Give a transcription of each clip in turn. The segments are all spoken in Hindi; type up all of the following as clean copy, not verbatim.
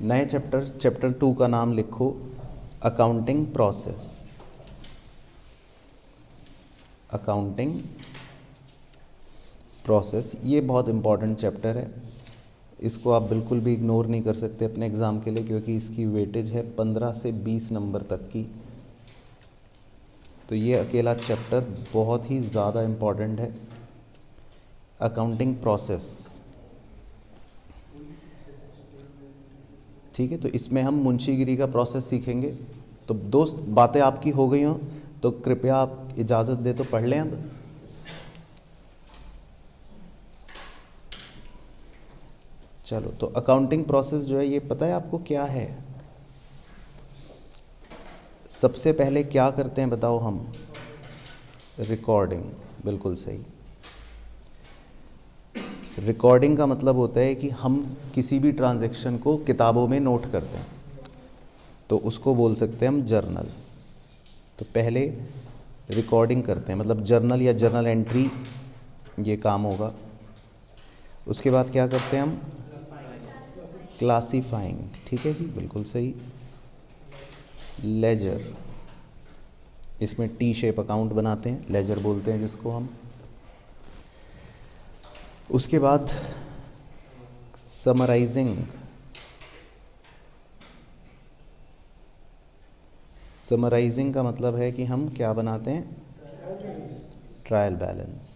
नए चैप्टर 2 का नाम लिखो अकाउंटिंग प्रोसेस। अकाउंटिंग प्रोसेस, ये बहुत इम्पॉर्टेंट चैप्टर है। इसको आप बिल्कुल भी इग्नोर नहीं कर सकते अपने एग्ज़ाम के लिए, क्योंकि इसकी वेटेज है 15 से 20 नंबर तक की। तो ये अकेला चैप्टर बहुत ही ज़्यादा इम्पॉर्टेंट है, अकाउंटिंग प्रोसेस। ठीक है, तो इसमें हम मुंशीगिरी का प्रोसेस सीखेंगे। तो दोस्त, बातें आपकी हो गई हों तो कृपया आप इजाज़त दे तो पढ़ लें अब। चलो, तो अकाउंटिंग प्रोसेस जो है ये पता है आपको क्या है? सबसे पहले क्या करते हैं बताओ हम? रिकॉर्डिंग, बिल्कुल सही। रिकॉर्डिंग का मतलब होता है कि हम किसी भी ट्रांजैक्शन को किताबों में नोट करते हैं, तो उसको बोल सकते हैं हम जर्नल। तो पहले रिकॉर्डिंग करते हैं, मतलब जर्नल या जर्नल एंट्री, ये काम होगा। उसके बाद क्या करते हैं हम? क्लासीफाइंग। ठीक है जी, बिल्कुल सही। लेजर, इसमें टी शेप अकाउंट बनाते हैं, लेजर बोलते हैं जिसको हम। उसके बाद समराइजिंग। समराइजिंग का मतलब है कि हम क्या बनाते हैं? Trial balance.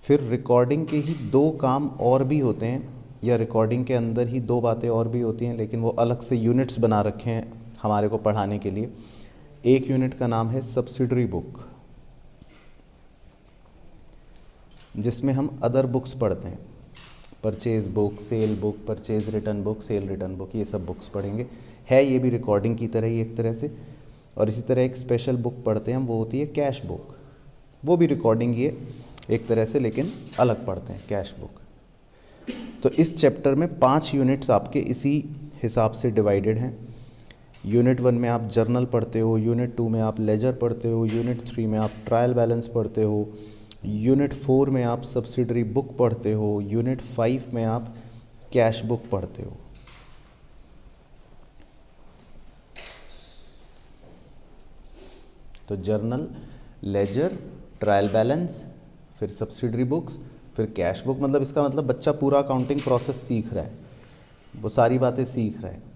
फिर रिकॉर्डिंग के ही दो काम और भी होते हैं, या रिकॉर्डिंग के अंदर ही दो बातें और भी होती हैं, लेकिन वो अलग से यूनिट्स बना रखे हैं हमारे को पढ़ाने के लिए। एक यूनिट का नाम है सब्सिडरी बुक, जिसमें हम अदर बुक्स पढ़ते हैं। Purchase book, cell book, purchase return book, cell return book, ये सब बुक्स पढ़ेंगे। है ये भी रिकॉर्डिंग की तरह ही एक तरह से। और इसी तरह एक स्पेशल बुक पढ़ते हैं हम, वो होती है कैश बुक। वो भी रिकॉर्डिंग ही है एक तरह से, लेकिन अलग पढ़ते हैं, कैश बुक। तो इस चैप्टर में 5 यूनिट्स आपके इसी हिसाब से डिवाइडेड हैं। यूनिट 1 में आप जर्नल पढ़ते हो, यूनिट 2 में आप लेजर पढ़ते हो, यूनिट 3 में आप ट्रायल बैलेंस पढ़ते हो, यूनिट 4 में आप सब्सिडरी बुक पढ़ते हो, यूनिट 5 में आप कैश बुक पढ़ते हो। तो जर्नल, लेजर, ट्रायल बैलेंस, फिर सब्सिडरी बुक्स, फिर कैश बुक। मतलब इसका मतलब बच्चा पूरा अकाउंटिंग प्रोसेस सीख रहा है, वो सारी बातें सीख रहा है।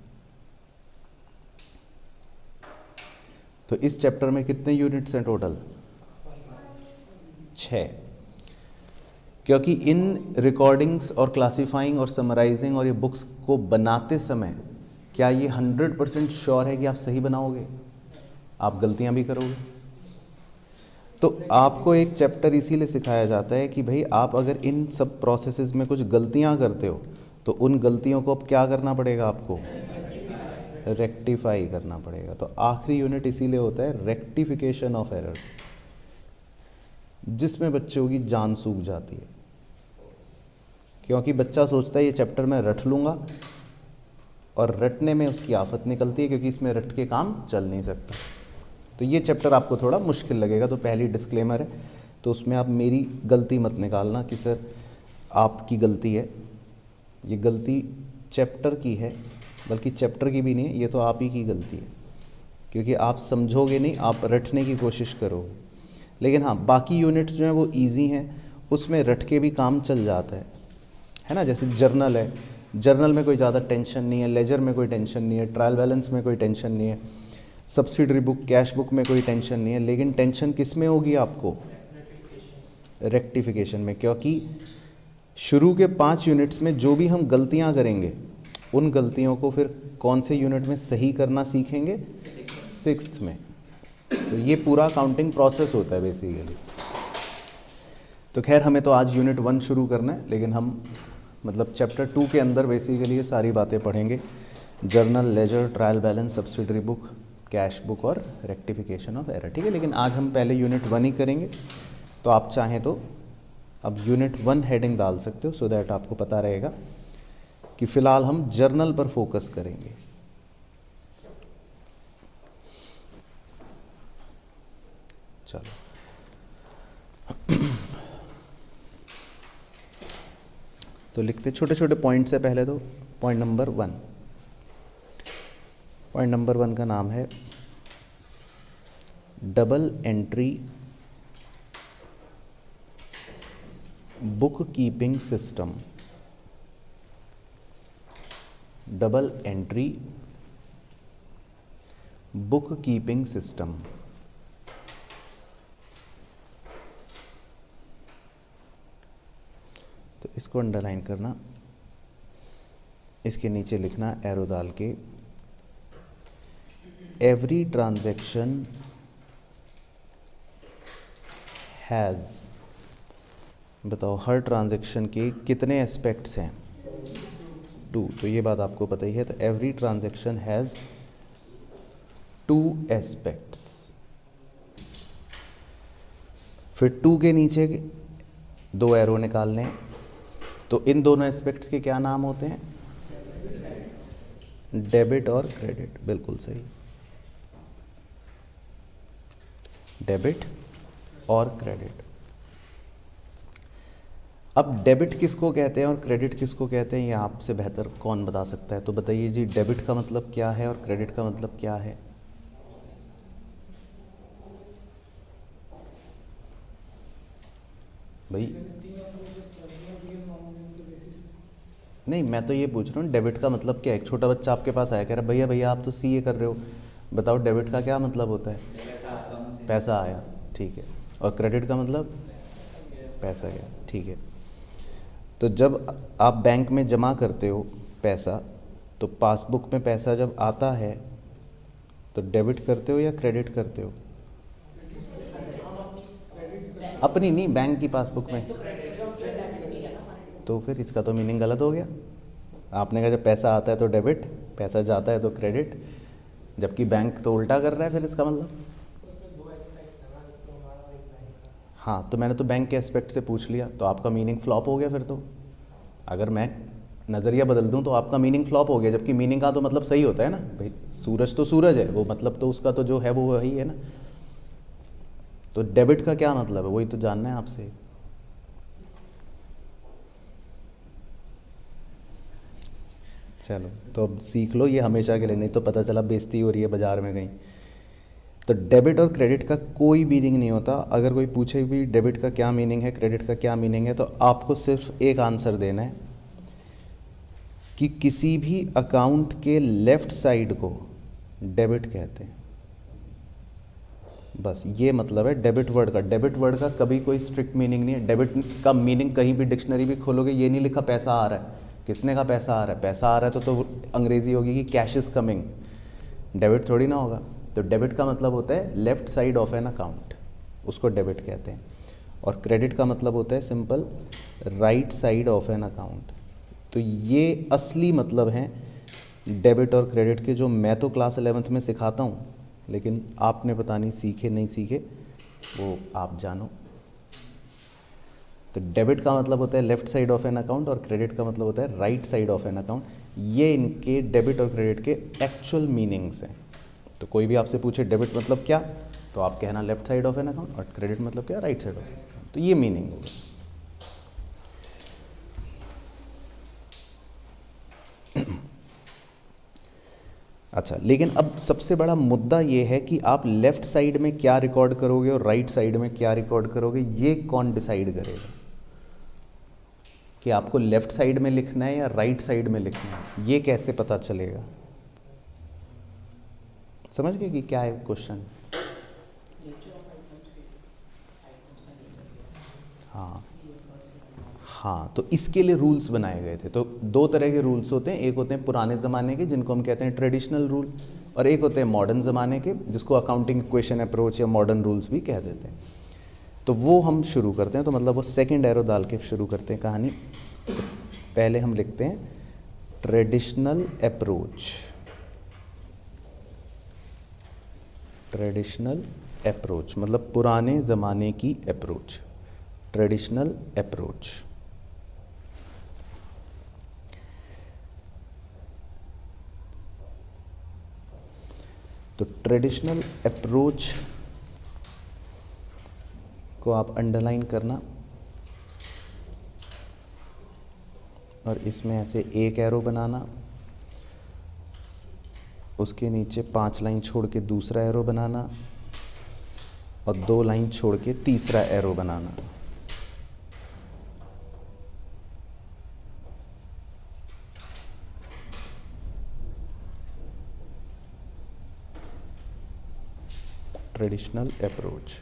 तो इस चैप्टर में कितने यूनिट्स हैं टोटल? 6। क्योंकि इन रिकॉर्डिंग्स और क्लासीफाइंग और समराइजिंग और ये बुक्स को बनाते समय क्या ये 100% श्योर है कि आप सही बनाओगे? आप गलतियां भी करोगे। तो आपको एक चैप्टर इसीलिए सिखाया जाता है कि भाई आप अगर इन सब प्रोसेसेस में कुछ गलतियां करते हो तो उन गलतियों को अब क्या करना पड़ेगा आपको? रेक्टिफाई करना पड़ेगा। तो आखिरी यूनिट इसीलिए होता है रेक्टिफिकेशन ऑफ एरर्स, जिसमें बच्चों की जान सूख जाती है। क्योंकि बच्चा सोचता है ये चैप्टर मैं रट लूँगा, और रटने में उसकी आफत निकलती है, क्योंकि इसमें रट के काम चल नहीं सकता। तो ये चैप्टर आपको थोड़ा मुश्किल लगेगा। तो पहली डिस्क्लेमर है, तो उसमें आप मेरी गलती मत निकालना कि सर आपकी गलती है। ये गलती चैप्टर की है, बल्कि चैप्टर की भी नहीं है, ये तो आप ही की गलती है, क्योंकि आप समझोगे नहीं, आप रटने की कोशिश करोगे। लेकिन हाँ, बाकी यूनिट्स जो हैं वो इजी हैं, उसमें रट के भी काम चल जाता है ना। जैसे जर्नल है, जर्नल में कोई ज़्यादा टेंशन नहीं है, लेजर में कोई टेंशन नहीं है, ट्रायल बैलेंस में कोई टेंशन नहीं है, सब्सिडरी बुक, कैश बुक में कोई टेंशन नहीं है। लेकिन टेंशन किस में होगी आपको? रेक्टिफिकेशन में। क्योंकि शुरू के 5 यूनिट्स में जो भी हम गलतियां करेंगे, उन गलतियों को फिर कौन से यूनिट में सही करना सीखेंगे? 6th में। तो ये पूरा काउंटिंग प्रोसेस होता है बेसिकली। तो खैर, हमें तो आज यूनिट 1 शुरू करना है, लेकिन हम मतलब चैप्टर 2 के अंदर बेसिकली ये सारी बातें पढ़ेंगे। Journal, ledger, trial balance, subsidiary book, cash book और रेक्टिफिकेशन ऑफ एरर। ठीक है, लेकिन आज हम पहले यूनिट 1 ही करेंगे। तो आप चाहें तो अब यूनिट 1 हेडिंग डाल सकते हो, सो दैट आपको पता रहेगा कि फ़िलहाल हम जर्नल पर फोकस करेंगे। चलो तो लिखते छोटे छोटे पॉइंट से पहले। तो पॉइंट नंबर 1, पॉइंट नंबर 1 का नाम है double entry book keeping system. Double entry book keeping system. तो इसको अंडरलाइन करना, इसके नीचे लिखना एरो डाल के, एवरी ट्रांजैक्शन हैज़, बताओ हर ट्रांजैक्शन के कितने एस्पेक्ट्स हैं? 2। तो ये बात आपको पता ही है। तो एवरी ट्रांजैक्शन हैज़ 2 एस्पेक्ट्स। फिर 2 के नीचे 2 एरो निकालने हैं। तो इन दोनों एस्पेक्ट्स के क्या नाम होते हैं? डेबिट और क्रेडिट। बिल्कुल सही, डेबिट और क्रेडिट। अब डेबिट किसको कहते हैं और क्रेडिट किसको कहते हैं, ये आपसे बेहतर कौन बता सकता है? तो बताइए जी, डेबिट का मतलब क्या है और क्रेडिट का मतलब क्या है? भाई नहीं, मैं तो ये पूछ रहा हूँ डेबिट का मतलब क्या है। एक छोटा बच्चा आपके पास आया, कह रहा भैया भैया आप तो सीए कर रहे हो, बताओ डेबिट का क्या मतलब होता है? पैसा आया, ठीक है। और क्रेडिट का मतलब? पैसा गया, ठीक है। तो जब आप बैंक में जमा करते हो पैसा, तो पासबुक में पैसा जब आता है तो डेबिट करते हो या क्रेडिट करते हो? अपनी नहीं, बैंक की पासबुक में। तो फिर इसका तो मीनिंग गलत हो गया। आपने कहा जब पैसा आता है तो डेबिट, पैसा जाता है तो क्रेडिट, जबकि बैंक तो उल्टा कर रहा है। फिर इसका मतलब, हाँ, तो मैंने तो बैंक के एस्पेक्ट से पूछ लिया, तो आपका मीनिंग फ्लॉप हो गया फिर तो। अगर मैं नज़रिया बदल दूं तो आपका मीनिंग फ्लॉप हो गया, जबकि मीनिंग का तो मतलब सही होता है ना भाई। सूरज तो सूरज है, वो मतलब तो उसका तो जो है वो वही है ना। तो डेबिट का क्या मतलब है, वही तो जानना है आपसे। चलो तो अब सीख लो ये हमेशा के लिए, नहीं तो पता चला बेइज्जती हो रही है बाजार में कहीं। तो डेबिट और क्रेडिट का कोई मीनिंग नहीं होता। अगर कोई पूछे भी डेबिट का क्या मीनिंग है, क्रेडिट का क्या मीनिंग है, तो आपको सिर्फ एक आंसर देना है कि किसी भी अकाउंट के लेफ्ट साइड को डेबिट कहते हैं। बस ये मतलब है डेबिट वर्ड का। डेबिट वर्ड का कभी कोई स्ट्रिक्ट मीनिंग नहीं है। डेबिट का मीनिंग कहीं भी डिक्शनरी भी खोलोगे ये नहीं लिखा पैसा आ रहा है। किसने कहा पैसा आ रहा है? पैसा आ रहा है तो अंग्रेजी होगी कि कैश इज़ कमिंग, डेबिट थोड़ी ना होगा। तो डेबिट का मतलब होता है left side of an account, उसको डेबिट कहते हैं। और क्रेडिट का मतलब होता है simple right side of an account. तो ये असली मतलब हैं डेबिट और क्रेडिट के, जो मैं तो क्लास 11th में सिखाता हूँ, लेकिन आपने पता नहीं सीखे नहीं सीखे, वो आप जानो। तो डेबिट का मतलब होता है left side of an account और क्रेडिट का मतलब होता है right side of an account. ये इनके डेबिट और क्रेडिट के एक्चुअल मीनिंग्स हैं। तो कोई भी आपसे पूछे डेबिट मतलब क्या, तो आप कहना left side of an account, और क्रेडिट मतलब क्या, right side of an account. तो ये मीनिंग होगा। अच्छा, लेकिन अब सबसे बड़ा मुद्दा ये है कि आप लेफ्ट साइड में क्या रिकॉर्ड करोगे और राइट साइड में क्या रिकॉर्ड करोगे, ये कौन डिसाइड करेगा कि आपको लेफ्ट साइड में लिखना है या राइट साइड में लिखना है? ये कैसे पता चलेगा? समझ गए कि क्या है क्वेश्चन? हाँ हाँ, तो इसके लिए रूल्स बनाए गए थे। तो 2 तरह के रूल्स होते हैं, एक होते हैं पुराने ज़माने के जिनको हम कहते हैं ट्रेडिशनल रूल, और एक होते हैं मॉडर्न ज़माने के जिसको अकाउंटिंग इक्वेशन अप्रोच या मॉडर्न रूल्स भी कह देते हैं। तो वो हम शुरू करते हैं। तो मतलब वो सेकंड एरो डाल के शुरू करते हैं कहानी। तो पहले हम लिखते हैं ट्रेडिशनल अप्रोच। ट्रेडिशनल अप्रोच मतलब पुराने ज़माने की अप्रोच, ट्रेडिशनल अप्रोच। तो ट्रेडिशनल अप्रोच को आप अंडरलाइन करना। और इसमें ऐसे एक एरो बनाना, उसके नीचे 5 लाइन छोड़ के दूसरा एरो बनाना और 2 लाइन छोड़ के तीसरा एरो बनाना। Traditional approach.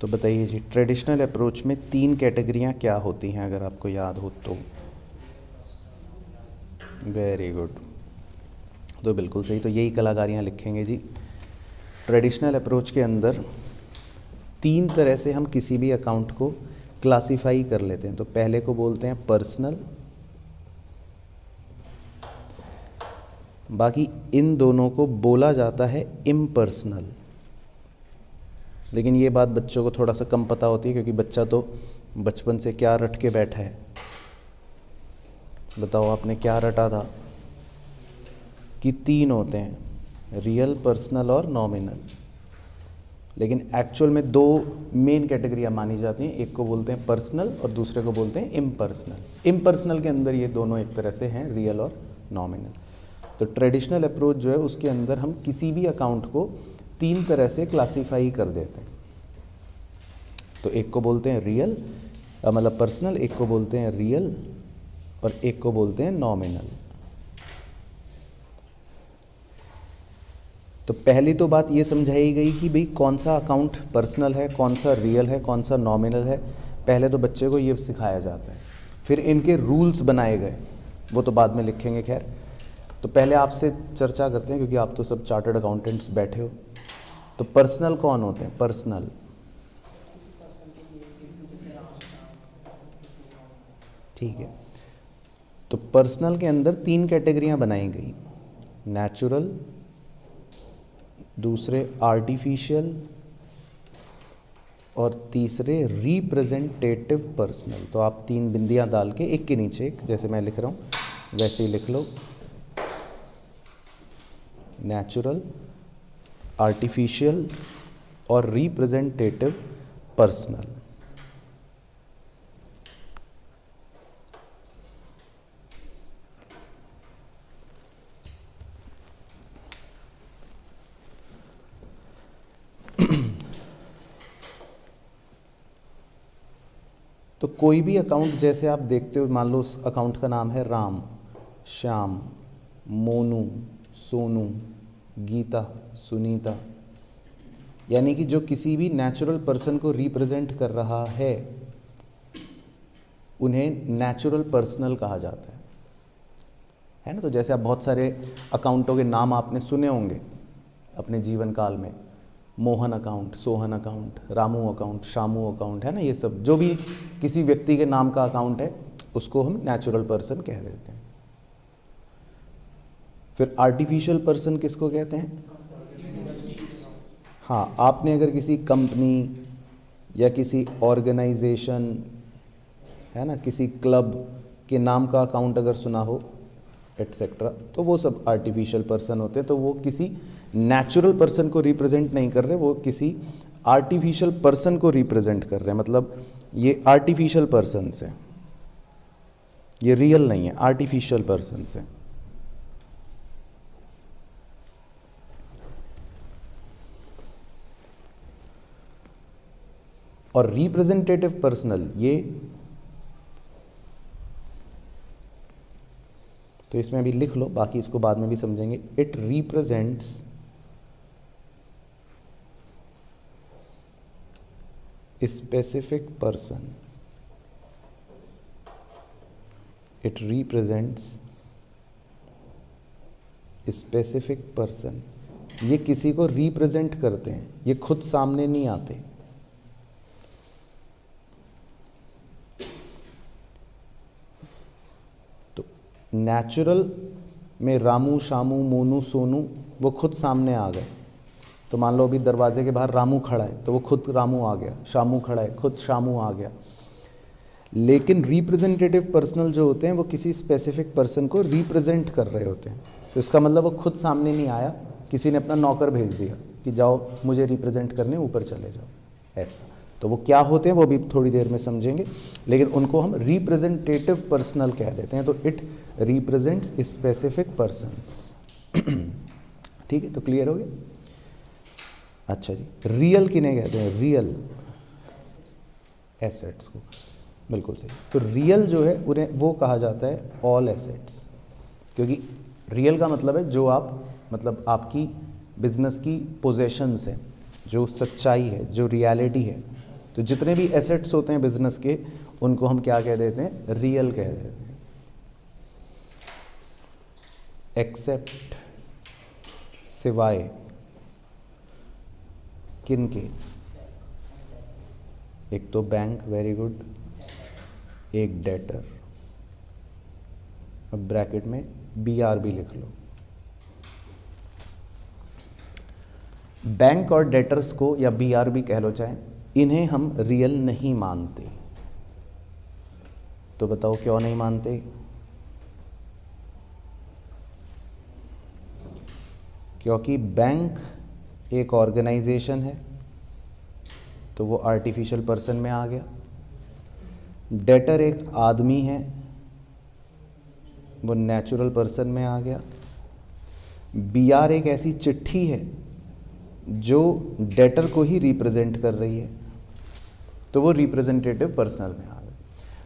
तो बताइए जी, ट्रेडिशनल अप्रोच में 3 कैटेगरियां क्या होती हैं अगर आपको याद हो तो? वेरी गुड, तो बिल्कुल सही, तो यही कलाकारियां लिखेंगे जी। ट्रेडिशनल अप्रोच के अंदर 3 तरह से हम किसी भी अकाउंट को क्लासिफाई कर लेते हैं। तो पहले को बोलते हैं पर्सनल, बाकी इन दोनों को बोला जाता है इम्पर्सनल। लेकिन ये बात बच्चों को थोड़ा सा कम पता होती है, क्योंकि बच्चा तो बचपन से क्या रट के बैठा है। बताओ आपने क्या रटा था कि 3 होते हैं, रियल, पर्सनल और नॉमिनल। लेकिन एक्चुअल में 2 मेन कैटेगरियाँ मानी जाती हैं, एक को बोलते हैं पर्सनल और दूसरे को बोलते हैं इम्पर्सनल। इम्पर्सनल के अंदर ये दोनों एक तरह से हैं, रियल और नॉमिनल। तो ट्रेडिशनल अप्रोच जो है उसके अंदर हम किसी भी अकाउंट को 3 तरह से क्लासीफाई कर देते हैं। तो एक को बोलते हैं रियल, मतलब पर्सनल, एक को बोलते हैं रियल और एक को बोलते हैं नॉमिनल। तो पहली तो बात ये समझाई गई कि भाई कौन सा अकाउंट पर्सनल है, कौन सा रियल है, कौन सा नॉमिनल है। पहले तो बच्चे को ये सिखाया जाता है, फिर इनके रूल्स बनाए गए, वो तो बाद में लिखेंगे। खैर, तो पहले आपसे चर्चा करते हैं, क्योंकि आप तो सब चार्टर्ड अकाउंटेंट्स बैठे हो। तो पर्सनल कौन होते हैं? पर्सनल, ठीक है। तो पर्सनल के अंदर 3 कैटेगरियां बनाई गई, नेचुरल, दूसरे आर्टिफिशियल और तीसरे रिप्रेजेंटेटिव पर्सनल। तो आप 3 बिंदियां डाल के एक के नीचे एक, जैसे मैं लिख रहा हूँ वैसे ही लिख लो, नेचुरल, आर्टिफिशियल और रिप्रेजेंटेटिव पर्सनल। तो कोई भी अकाउंट जैसे आप देखते हो, मान लो उस अकाउंट का नाम है राम, श्याम, मोनू, सोनू, गीता, सुनीता, यानी कि जो किसी भी नेचुरल पर्सन को रिप्रेजेंट कर रहा है उन्हें नेचुरल पर्सनल कहा जाता है ना। तो जैसे आप बहुत सारे अकाउंटों के नाम आपने सुने होंगे अपने जीवन काल में, Mohan account, Sohan account, Ramu account, Shamu account, है ना। ये सब जो भी किसी व्यक्ति के नाम का अकाउंट है उसको हम नेचुरल पर्सन कह देते हैं। फिर आर्टिफिशियल पर्सन किसको कहते हैं? हाँ, आपने अगर किसी कंपनी या किसी ऑर्गेनाइजेशन, है ना, किसी क्लब के नाम का अकाउंट अगर सुना हो एटसेट्रा, तो वो सब आर्टिफिशियल पर्सन होते हैं। तो वो किसी नेचुरल पर्सन को रिप्रेजेंट नहीं कर रहे, वो किसी आर्टिफिशियल पर्सन को रिप्रेजेंट कर रहे हैं। मतलब ये आर्टिफिशियल पर्सन है, ये रियल नहीं है, आर्टिफिशियल पर्सन है। और रिप्रेजेंटेटिव पर्सनल, ये तो इसमें अभी लिख लो, बाकी इसको बाद में भी समझेंगे। It represents specific person, it represents specific person. ये किसी को रिप्रेजेंट करते हैं, ये खुद सामने नहीं आते। तो नेचुरल में रामू, शामू, मोनू, सोनू वो खुद सामने आ गए। तो मान लो अभी दरवाजे के बाहर रामू खड़ा है तो वो खुद रामू आ गया, शामू खड़ा है खुद शामू आ गया। लेकिन रिप्रेजेंटेटिव पर्सनल जो होते हैं वो किसी स्पेसिफिक पर्सन को रिप्रेजेंट कर रहे होते हैं। तो इसका मतलब वो खुद सामने नहीं आया, किसी ने अपना नौकर भेज दिया कि जाओ मुझे रिप्रेजेंट करने, ऊपर चले जाओ, ऐसा। तो वो क्या होते हैं वो भी थोड़ी देर में समझेंगे, लेकिन उनको हम रिप्रेजेंटेटिव पर्सनल कह देते हैं। तो इट रिप्रेजेंट्स स्पेसिफिक पर्सन्स। ठीक है, तो क्लियर हो गया। अच्छा जी, रियल किन्हें कहते हैं? रियल एसेट्स को, बिल्कुल सही। तो रियल जो है उन्हें वो कहा जाता है ऑल एसेट्स, क्योंकि रियल का मतलब है जो आप, मतलब आपकी बिजनेस की पोजेशंस हैं, जो सच्चाई है, जो रियलिटी है। तो जितने भी एसेट्स होते हैं बिजनेस के, उनको हम क्या कह देते हैं? रियल कह देते हैं। एक्सेप्ट, सिवाय किनके? एक तो बैंक, वेरी गुड, एक डेटर, अब ब्रैकेट में BRB लिख लो। बैंक और डेटर्स को या BRB कह लो चाहे, इन्हें हम रियल नहीं मानते। तो बताओ क्यों नहीं मानते? क्योंकि बैंक एक ऑर्गेनाइजेशन है, तो वो आर्टिफिशियल पर्सन में आ गया। डेटर एक आदमी है, वो नेचुरल पर्सन में आ गया। BR एक ऐसी चिट्ठी है जो डेटर को ही रिप्रेजेंट कर रही है, तो वो रिप्रेजेंटेटिव पर्सनल में आ गया।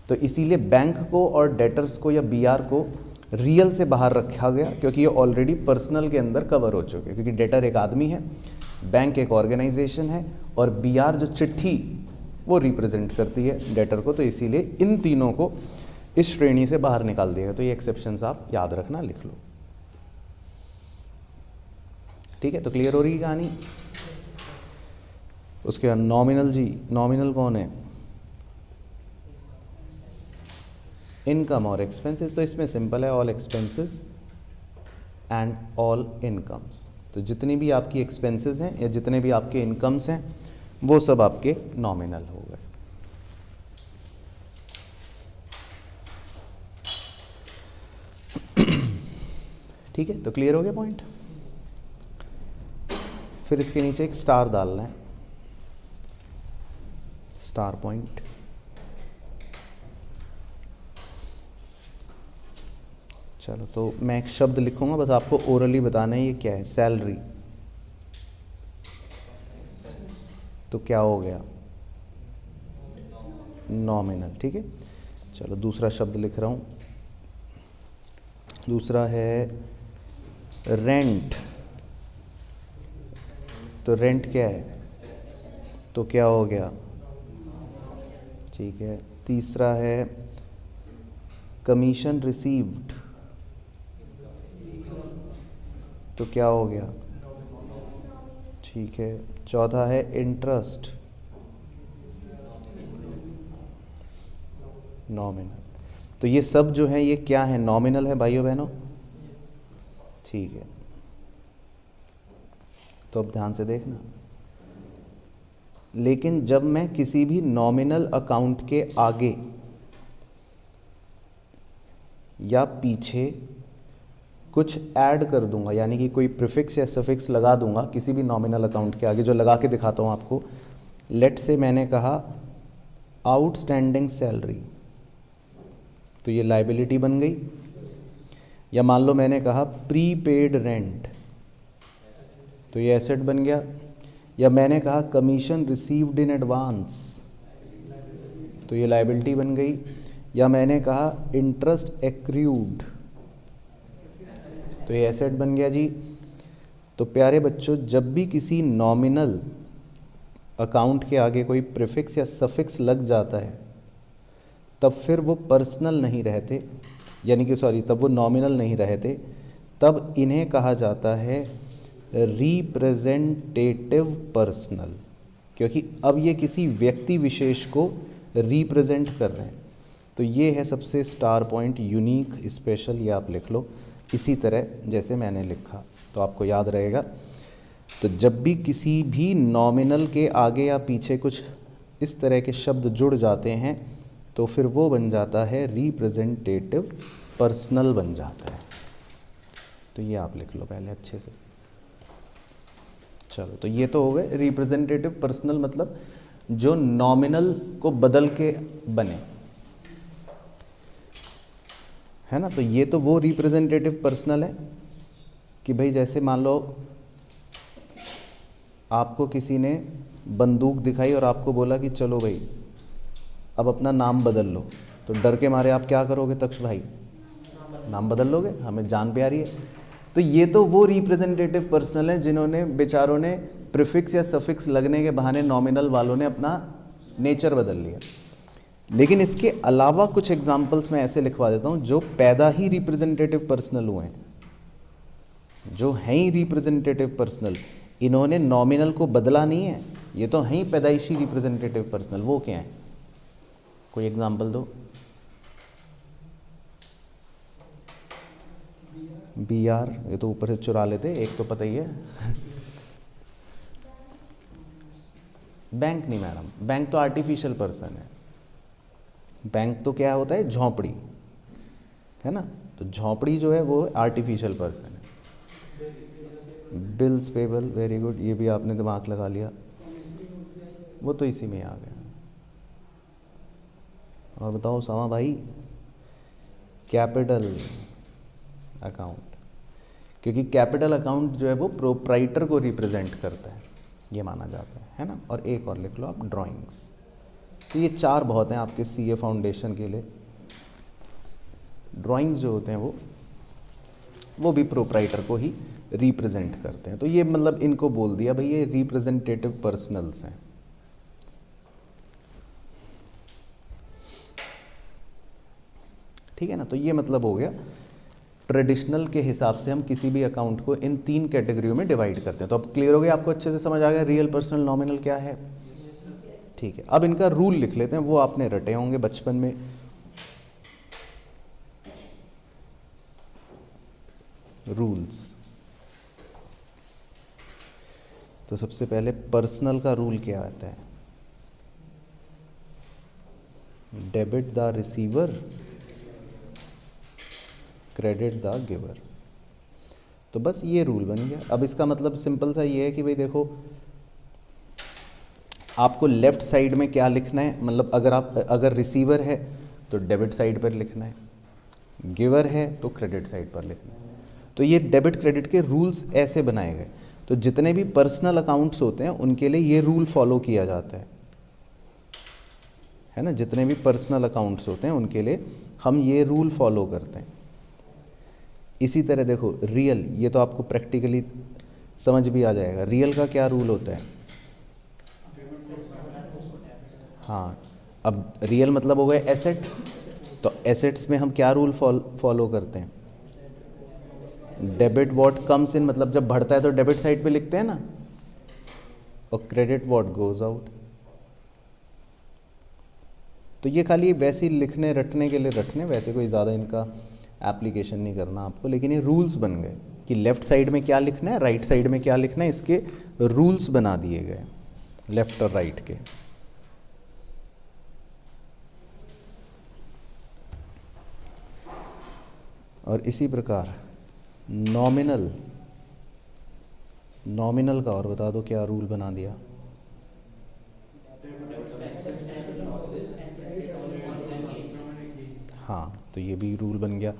तो इसीलिए बैंक को और डेटर्स को या BR को रियल से बाहर रखा गया, क्योंकि ये ऑलरेडी पर्सनल के अंदर कवर हो चुके हैं। क्योंकि डेटर एक आदमी है, बैंक एक ऑर्गेनाइजेशन है, और BR जो चिट्ठी वो रिप्रेजेंट करती है डेटर को। तो इसीलिए इन तीनों को इस श्रेणी से बाहर निकाल दिया। तो ये एक्सेप्शंस आप याद रखना, लिख लो। ठीक है, तो क्लियर हो रही है कहानी। उसके बाद नॉमिनल जी, नॉमिनल कौन है? इनकम और एक्सपेंसेस। तो इसमें सिंपल है, all expenses and all incomes. तो जितनी भी आपकी एक्सपेंसेस हैं या जितने भी आपके इनकम्स हैं, वो सब आपके नॉमिनल हो गए। ठीक है, तो क्लियर हो गया पॉइंट। फिर इसके नीचे एक स्टार डालना है, स्टार पॉइंट। चलो, तो मैं एक शब्द लिखूंगा, बस आपको ओरली बताना है ये क्या है। सैलरी, तो क्या हो गया? नॉमिनल। ठीक है, चलो दूसरा शब्द लिख रहा हूँ। दूसरा है रेंट, तो रेंट क्या है? तो क्या हो गया? ठीक है। तीसरा है कमीशन रिसीव्ड, तो क्या हो गया? ठीक है। चौथा है इंटरेस्ट, नॉमिनल। तो ये सब जो है ये क्या है? नॉमिनल है भाइयों बहनों। ठीक है, तो अब ध्यान से देखना। लेकिन जब मैं किसी भी नॉमिनल अकाउंट के आगे या पीछे कुछ ऐड कर दूंगा, यानी कि कोई प्रीफिक्स या सफिक्स लगा दूंगा किसी भी नॉमिनल अकाउंट के आगे, जो लगा के दिखाता हूं आपको। लेट से मैंने कहा आउटस्टैंडिंग सैलरी, तो ये लायबिलिटी बन गई। या मान लो मैंने कहा प्रीपेड रेंट, तो ये एसेट बन गया। या मैंने कहा कमीशन रिसीव्ड इन एडवांस, तो ये लायबिलिटी बन गई। या मैंने कहा इंटरेस्ट एक्रूड, तो ये एसेट बन गया जी। तो प्यारे बच्चों, जब भी किसी नॉमिनल अकाउंट के आगे कोई प्रीफिक्स या सफिक्स लग जाता है, तब फिर वो पर्सनल नहीं रहते, यानी कि सॉरी, तब वो नॉमिनल नहीं रहते, तब इन्हें कहा जाता है रिप्रेजेंटेटिव पर्सनल, क्योंकि अब ये किसी व्यक्ति विशेष को रिप्रेजेंट कर रहे हैं। तो ये है सबसे स्टार पॉइंट, यूनिक, स्पेशल, ये आप लिख लो इसी तरह जैसे मैंने लिखा, तो आपको याद रहेगा। तो जब भी किसी भी नॉमिनल के आगे या पीछे कुछ इस तरह के शब्द जुड़ जाते हैं, तो फिर वो बन जाता है रिप्रेजेंटेटिव पर्सनल बन जाता है। तो ये आप लिख लो पहले अच्छे से। चलो, तो ये तो हो गए रिप्रेजेंटेटिव पर्सनल, मतलब जो नॉमिनल को बदल के बने, है ना। तो ये तो वो रिप्रेजेंटेटिव पर्सनल है कि भाई जैसे मान लो आपको किसी ने बंदूक दिखाई और आपको बोला कि चलो भाई अब अपना नाम बदल लो, तो डर के मारे आप क्या करोगे तक्ष भाई? नाम बदल लोगे, हमें जान प्यारी है। तो ये तो वो रिप्रेजेंटेटिव पर्सनल है जिन्होंने बेचारों ने प्रीफिक्स या सफिक्स लगने के बहाने नॉमिनल वालों ने अपना नेचर बदल लिया। लेकिन इसके अलावा कुछ एग्जाम्पल्स मैं ऐसे लिखवा देता हूँ जो पैदा ही रिप्रेजेंटेटिव पर्सनल हुए हैं, जो हैं ही रिप्रेजेंटेटिव पर्सनल, इन्होंने नॉमिनल को बदला नहीं है, ये तो हैं ही पैदाइशी रिप्रेजेंटेटिव पर्सनल। वो क्या है? कोई एग्जाम्पल दो। बी आर, ये तो ऊपर से चुरा लेते, एक तो पता ही है। बैंक नहीं मैडम, बैंक तो आर्टिफिशियल पर्सन है। बैंक तो क्या होता है? झोंपड़ी, है ना। तो झोंपड़ी जो है वो आर्टिफिशियल पर्सन है। बिल्स पेबल, वेरी गुड, ये भी आपने दिमाग लगा लिया, वो तो इसी में आ गया। और बताओ सामा भाई, कैपिटल अकाउंट, क्योंकि कैपिटल अकाउंट जो है वो प्रोप्राइटर को रिप्रेजेंट करता है, ये माना जाता है ना। और एक और लिख लो आप, ड्राइंग्स। तो ये 4 बहुत हैं आपके सीए फाउंडेशन के लिए। ड्राइंग्स जो होते हैं वो भी प्रोप्राइटर को ही रिप्रेजेंट करते हैं। तो ये मतलब इनको बोल दिया भाई ये रिप्रेजेंटेटिव पर्सनल्स हैं। ठीक है ना। तो ये मतलब हो गया ट्रेडिशनल के हिसाब से हम किसी भी अकाउंट को इन 3 कैटेगरियों में डिवाइड करते हैं। तो अब क्लियर हो गया आपको, अच्छे से समझ आ गया रियल, पर्सनल, नॉमिनल क्या है। ठीक है, अब इनका रूल लिख लेते हैं, वो आपने रटे होंगे बचपन में। रूल्स। तो सबसे पहले पर्सनल का रूल क्या आता है? Debit the receiver, credit the giver. तो बस ये रूल बन गया। अब इसका मतलब सिंपल सा ये है कि भाई देखो, आपको लेफ्ट साइड में क्या लिखना है, मतलब अगर रिसीवर है तो डेबिट साइड पर लिखना है, गिवर है तो क्रेडिट साइड पर लिखना है। तो ये डेबिट क्रेडिट के रूल्स ऐसे बनाए गए। तो जितने भी पर्सनल अकाउंट्स होते हैं उनके लिए ये रूल फॉलो किया जाता है ना। जितने भी पर्सनल अकाउंट्स होते हैं उनके लिए हम ये रूल फॉलो करते हैं। इसी तरह देखो रियल, ये तो आपको प्रैक्टिकली समझ भी आ जाएगा। रियल का क्या रूल होता है? हाँ, अब रियल मतलब हो गए एसेट्स। तो एसेट्स में हम क्या रूल फॉलो करते हैं? डेबिट व्हाट कम्स इन, मतलब जब बढ़ता है तो डेबिट साइड पे लिखते हैं ना, और क्रेडिट व्हाट गोज आउट। तो ये खाली वैसे ही लिखने रटने के लिए रटने, वैसे कोई ज़्यादा इनका एप्लीकेशन नहीं करना आपको, लेकिन ये रूल्स बन गए कि लेफ्ट साइड में क्या लिखना है, राइट साइड में क्या लिखना है, इसके रूल्स बना दिए गए लेफ्ट और राइट के। और इसी प्रकार नॉमिनल का और बता दो क्या रूल बना दिया? हाँ, तो ये भी रूल बन गया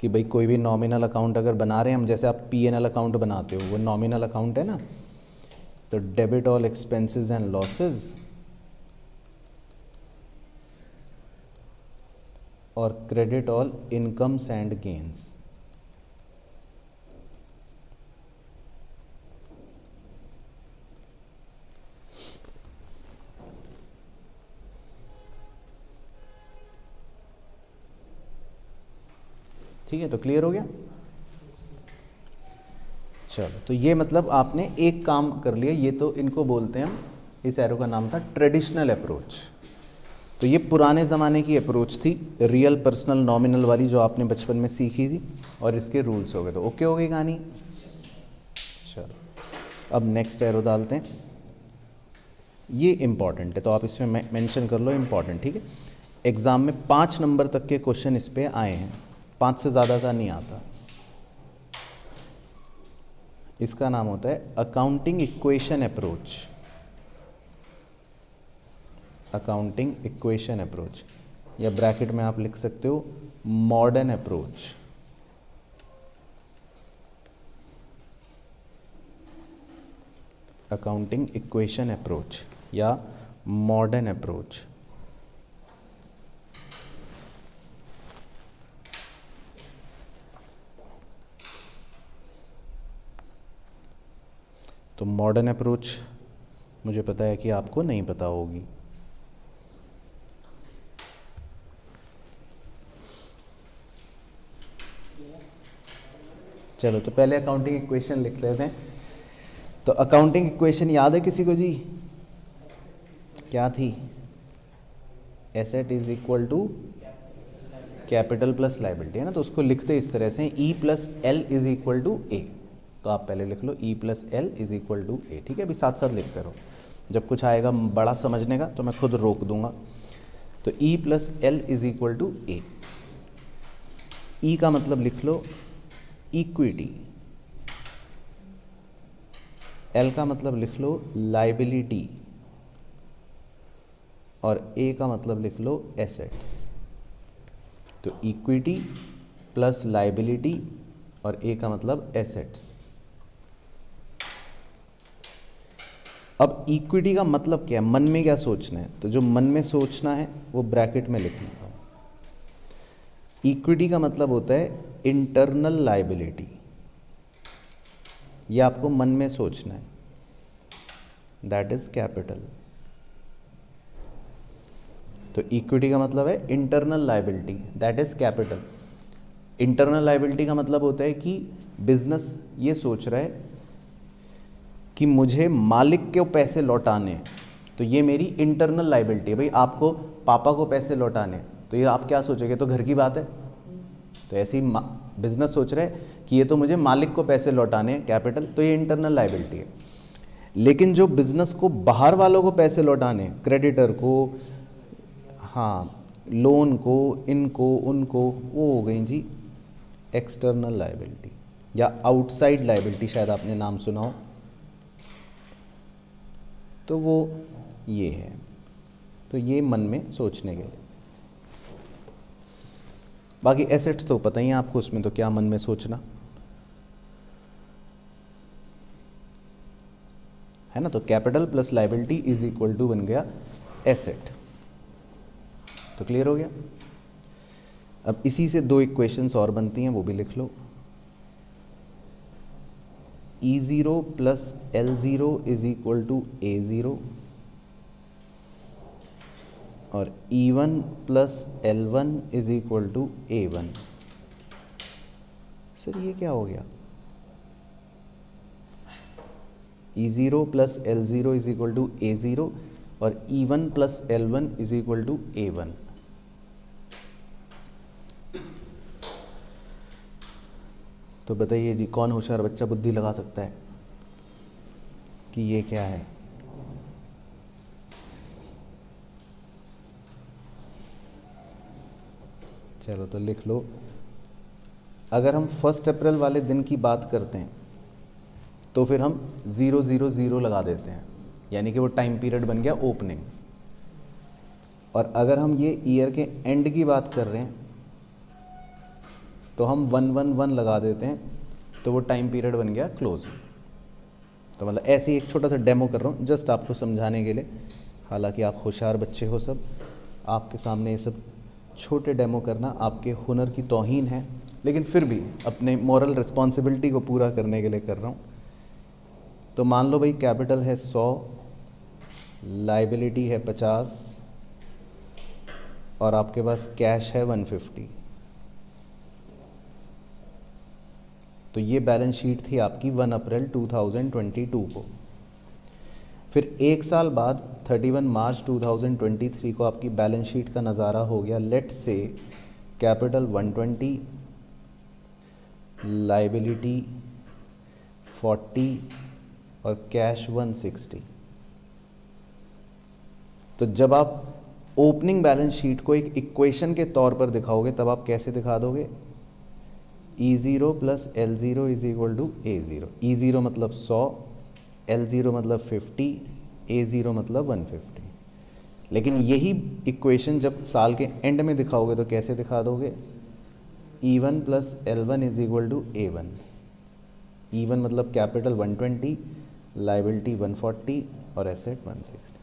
कि भाई कोई भी नॉमिनल अकाउंट अगर बना रहे हैं हम, जैसे आप पीएनएल अकाउंट बनाते हो, वो नॉमिनल अकाउंट है ना। तो debit all expenses and losses और credit all incomes and gains. ठीक है, तो क्लियर हो गया। चलो, तो ये मतलब आपने एक काम कर लिया। ये तो इनको बोलते हैं हम, इस एरो का नाम था ट्रेडिशनल अप्रोच। तो ये पुराने ज़माने की अप्रोच थी, रियल, पर्सनल, नॉमिनल वाली, जो आपने बचपन में सीखी थी, और इसके रूल्स हो गए। तो ओके हो गई कहानी। चलो, अब नेक्स्ट एरो डालते हैं। ये इम्पॉर्टेंट है, तो आप इसमें मेंशन कर लो इम्पॉर्टेंट। ठीक है, एग्ज़ाम में 5 नंबर तक के क्वेश्चन इस पे आए हैं, 5 से ज़्यादा का नहीं आता। इसका नाम होता है accounting equation approach. Accounting equation approach, या ब्रैकेट में आप लिख सकते हो modern approach. Accounting equation approach या मॉडर्न अप्रोच। तो मॉडर्न अप्रोच मुझे पता है कि आपको नहीं पता होगी। चलो तो पहले अकाउंटिंग इक्वेशन लिख लेते हैं। तो अकाउंटिंग इक्वेशन याद है किसी को जी? क्या थी? Asset is equal to capital plus liability, है ना। तो उसको लिखते इस तरह से, E plus L is equal to A. तो आप पहले लिख लो E plus L is equal to A, ठीक है। अभी साथ साथ लिखते रहो, जब कुछ आएगा बड़ा समझने का तो मैं खुद रोक दूंगा। तो E plus L is equal to A. E का मतलब लिख लो इक्विटी, एल का मतलब लिख लो लाइबिलिटी, और ए का मतलब लिख लो एसेट्स। तो इक्विटी प्लस लाइबिलिटी और ए का मतलब एसेट्स। अब इक्विटी का मतलब क्या है, मन में क्या सोचना है? तो जो मन में सोचना है वो ब्रैकेट में लिखना है। इक्विटी का मतलब होता है इंटरनल लाइबिलिटी, ये आपको मन में सोचना है, दैट इज कैपिटल। तो इक्विटी का मतलब है internal liability, that is capital. Internal liability का मतलब होता है कि बिजनेस ये सोच रहा है कि मुझे मालिक के पैसे लौटाने हैं, तो ये मेरी इंटरनल लाइबिलिटी है। भाई आपको पापा को पैसे लौटाने हैं, तो ये आप क्या सोचोगे? तो घर की बात है। तो ऐसे ही बिजनेस सोच रहे हैं कि ये तो मुझे मालिक को पैसे लौटाने हैं, कैपिटल, तो ये इंटरनल लाइबिलिटी है। लेकिन जो बिजनेस को बाहर वालों को पैसे लौटाने हैं, क्रेडिटर को, हाँ, लोन को, इनको, उनको, वो हो गई जी एक्सटर्नल लाइबिलिटी या आउटसाइड लाइबिलिटी, शायद आपने नाम सुना हो। तो वो ये है। तो ये मन में सोचने के लिए। बाकी एसेट्स तो पता ही है आपको, उसमें तो क्या मन में सोचना है ना। तो capital plus liability is equal to बन गया एसेट। तो क्लियर हो गया। अब इसी से दो इक्वेशंस और बनती हैं, वो भी लिख लो। E0 plus L0 is equal to A0 और E1 plus L1 is equal to A1। Sir ये क्या हो गया? E0 plus L0 is equal to A0 और E1 plus L1 is equal to A1। तो बताइए जी, कौन होशियार बच्चा बुद्धि लगा सकता है कि ये क्या है? चलो तो लिख लो। अगर हम 1 अप्रैल वाले दिन की बात करते हैं तो फिर हम 000 लगा देते हैं, यानी कि वो टाइम पीरियड बन गया ओपनिंग। और अगर हम ये ईयर के एंड की बात कर रहे हैं तो हम 111 लगा देते हैं, तो वो टाइम पीरियड बन गया क्लोजिंग। तो मतलब ऐसे ही एक छोटा सा डेमो कर रहा हूँ जस्ट आपको समझाने के लिए। हालांकि आप होशियार बच्चे हो सब, आपके सामने ये सब छोटे डेमो करना आपके हुनर की तौहीन है, लेकिन फिर भी अपने मॉरल रिस्पॉन्सिबिलिटी को पूरा करने के लिए कर रहा हूँ। तो मान लो भाई कैपिटल है 100, लाइबिलिटी है 50 और आपके पास कैश है 150। तो ये बैलेंस शीट थी आपकी 1 अप्रैल 2022 को। फिर एक साल बाद 31 मार्च 2023 को आपकी बैलेंस शीट का नज़ारा हो गया। लेट से कैपिटल 120, लाइबिलिटी 40 और कैश 160। तो जब आप ओपनिंग बैलेंस शीट को एक इक्वेशन के तौर पर दिखाओगे तब आप कैसे दिखा दोगे? E0 plus L0 is equal to A0। E0 मतलब 100, L0 मतलब 50, A0 मतलब 150। लेकिन यही इक्वेशन जब साल के एंड में दिखाओगे तो कैसे दिखा दोगे? E1 plus L1 is equal to A1। E1 मतलब कैपिटल 120, लाइबिलिटी 140 और एसेट 160।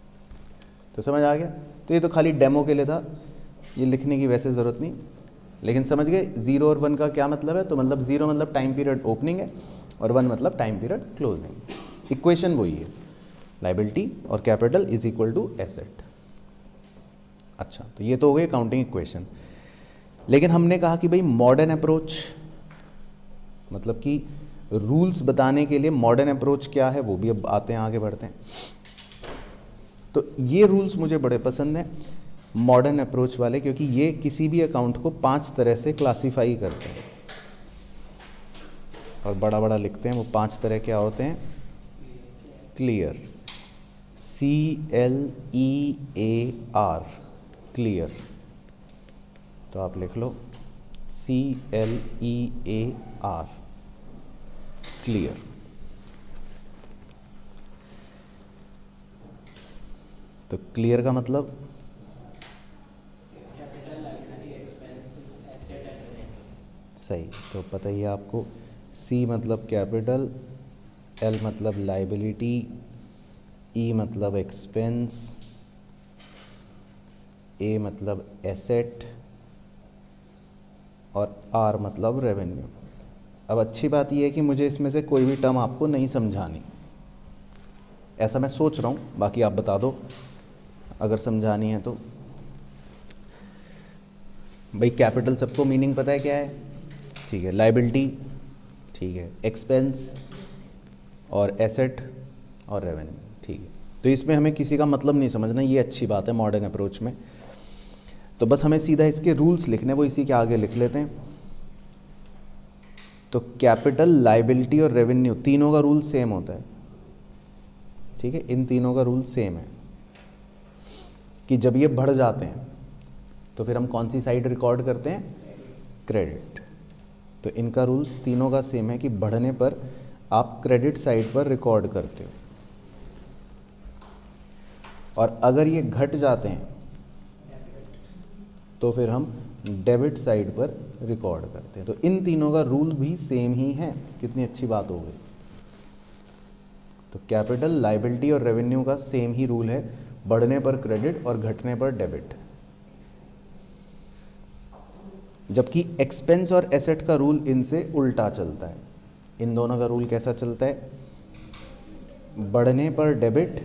तो समझ आ गया? तो ये तो खाली डेमो के लिए था, ये लिखने की वैसे ज़रूरत नहीं, लेकिन समझ गए 0 और 1 का क्या मतलब है? तो मतलब 0 मतलब टाइम पीरियड ओपनिंग है और 1 मतलब टाइम पीरियड क्लोजिंग। इक्वेशन वही है, लाइबिलिटी और capital is equal to asset. अच्छा, तो ये तो हो गई अकाउंटिंग इक्वेशन। लेकिन हमने कहा कि भाई मॉडर्न अप्रोच, मतलब कि रूल्स बताने के लिए मॉडर्न अप्रोच क्या है वो भी अब आते हैं, आगे बढ़ते हैं। तो ये रूल्स मुझे बड़े पसंद हैं मॉडर्न अप्रोच वाले, क्योंकि ये किसी भी अकाउंट को 5 तरह से क्लासीफाई करते हैं और बड़ा बड़ा लिखते हैं। वो 5 तरह क्या होते हैं? Clear, CLEAR, clear. तो आप लिख लो CLEAR, क्लियर। तो क्लियर का मतलब सही, तो पता ही है आपको। C मतलब कैपिटल, L मतलब लाइबिलिटी, E मतलब एक्सपेंस, A मतलब एसेट और R मतलब रेवेन्यू। अब अच्छी बात यह है कि मुझे इसमें से कोई भी टर्म आपको नहीं समझानी, ऐसा मैं सोच रहा हूँ, बाकी आप बता दो अगर समझानी है तो। भाई कैपिटल सबको मीनिंग पता है क्या है? ठीक है, लाइबिलिटी, ठीक है, एक्सपेंस और एसेट और रेवेन्यू, ठीक है। तो इसमें हमें किसी का मतलब नहीं समझना, ये अच्छी बात है मॉडर्न अप्रोच में। तो बस हमें सीधा इसके रूल्स लिखने, वो इसी के आगे लिख लेते हैं। तो कैपिटल, लाइबिलिटी और रेवेन्यू तीनों का रूल सेम होता है, ठीक है। इन तीनों का रूल सेम है कि जब ये बढ़ जाते हैं तो फिर हम कौन सी साइड रिकॉर्ड करते हैं? क्रेडिट। तो इनका रूल्स तीनों का सेम है कि बढ़ने पर आप क्रेडिट साइड पर रिकॉर्ड करते हो, और अगर ये घट जाते हैं तो फिर हम डेबिट साइड पर रिकॉर्ड करते हैं। तो इन तीनों का रूल भी सेम ही है। कितनी अच्छी बात हो गई। तो कैपिटल, लाइबिलिटी और रेवेन्यू का सेम ही रूल है, बढ़ने पर क्रेडिट और घटने पर डेबिट। जबकि एक्सपेंस और एसेट का रूल इनसे उल्टा चलता है। इन दोनों का रूल कैसा चलता है? बढ़ने पर डेबिट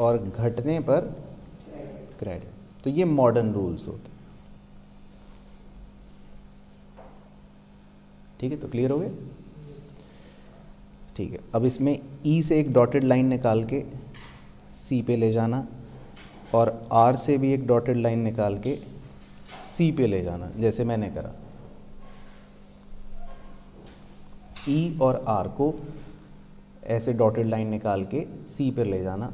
और घटने पर क्रेडिट। तो ये मॉडर्न रूल्स होते हैं, ठीक है। तो क्लियर हो गए? ठीक है। अब इसमें ई से एक डॉटेड लाइन निकाल के सी पे ले जाना, और आर से भी एक डॉटेड लाइन निकाल के सी पे ले जाना, जैसे मैंने करा। ई और आर को ऐसे डॉटेड लाइन निकाल के सी पे ले जाना।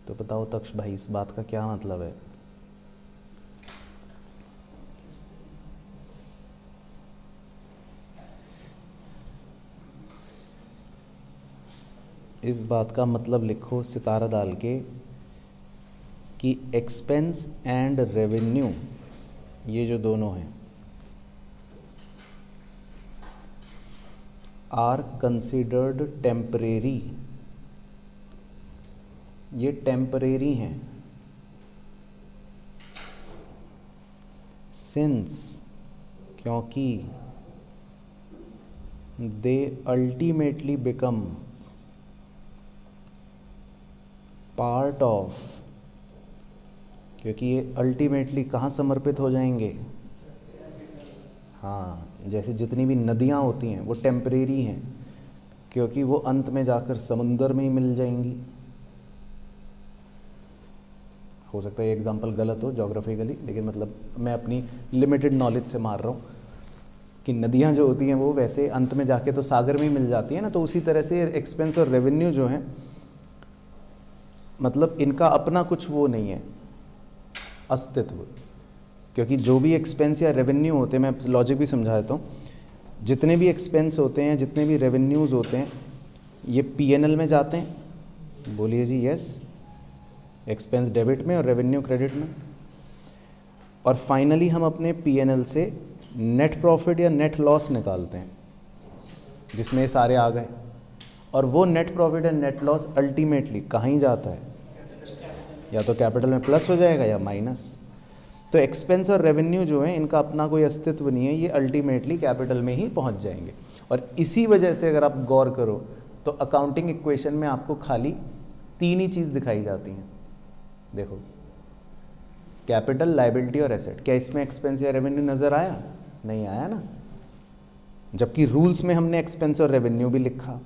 तो बताओ तक्ष भाई, इस बात का क्या मतलब है? इस बात का मतलब लिखो सितारा डाल के कि एक्सपेंस एंड रेवेन्यू, ये जो दोनों हैं, आर कंसिडर्ड टेम्परेरी। ये टेम्परेरी हैं, सिंस, क्योंकि they ultimately become part of, क्योंकि ये अल्टीमेटली कहाँ समर्पित हो जाएंगे? हाँ, जैसे जितनी भी नदियाँ होती हैं वो टेम्परेरी हैं, क्योंकि वो अंत में जाकर समुंदर में ही मिल जाएंगी। हो सकता है ये एग्जांपल गलत हो जोग्राफिकली, लेकिन मतलब मैं अपनी लिमिटेड नॉलेज से मार रहा हूँ कि नदियाँ जो होती हैं वो वैसे अंत में जाके तो सागर में ही मिल जाती हैं ना। तो उसी तरह से एक्सपेंस और रेवेन्यू जो हैं, मतलब इनका अपना कुछ वो नहीं है अस्तित्व, क्योंकि जो भी एक्सपेंस या रेवेन्यू होते हैं, मैं लॉजिक भी समझा देता हूँ, जितने भी एक्सपेंस होते हैं, जितने भी रेवेन्यूज़ होते हैं, ये पीएनएल में जाते हैं। बोलिए जी यस। एक्सपेंस डेबिट में और रेवेन्यू क्रेडिट में। और फाइनली हम अपने पीएनएल से नेट प्रॉफिट या नेट लॉस निकालते हैं, जिसमें ये सारे आ गए। और वो net profit and net loss ultimately कहाँ ही जाता है, या तो कैपिटल में प्लस हो जाएगा या माइनस। तो एक्सपेंस और रेवेन्यू जो है, इनका अपना कोई अस्तित्व नहीं है, ये अल्टीमेटली कैपिटल में ही पहुंच जाएंगे। और इसी वजह से अगर आप गौर करो तो अकाउंटिंग इक्वेशन में आपको खाली 3 ही चीज़ दिखाई जाती हैं। देखो, कैपिटल, लायबिलिटी और एसेट। क्या इसमें एक्सपेंस या रेवेन्यू नज़र आया? नहीं आया ना। जबकि रूल्स में हमने एक्सपेंस और रेवेन्यू भी लिखा।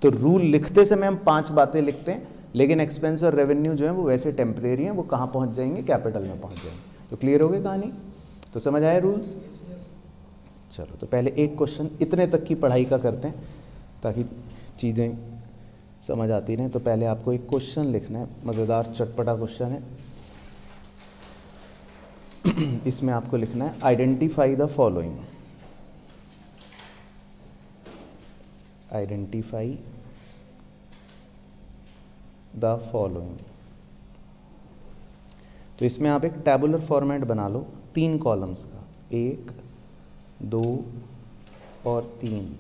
तो रूल लिखते समय हम 5 बातें लिखते हैं, लेकिन एक्सपेंस और रेवेन्यू जो है वो वैसे टेम्परेरी हैं, वो कहाँ पहुँच जाएंगे? कैपिटल में पहुँच जाएंगे। तो क्लियर हो गई कहानी? तो समझ आया रूल्स? चलो, तो पहले एक क्वेश्चन इतने तक की पढ़ाई का करते हैं ताकि चीज़ें समझ आती रहें। तो पहले आपको एक क्वेश्चन लिखना है, मज़ेदार चटपटा क्वेश्चन है। इसमें आपको लिखना है identify the following. Identify the following. तो इसमें आप एक टैबुलर फॉर्मेट बना लो 3 कॉलम्स का, 1, 2 और 3।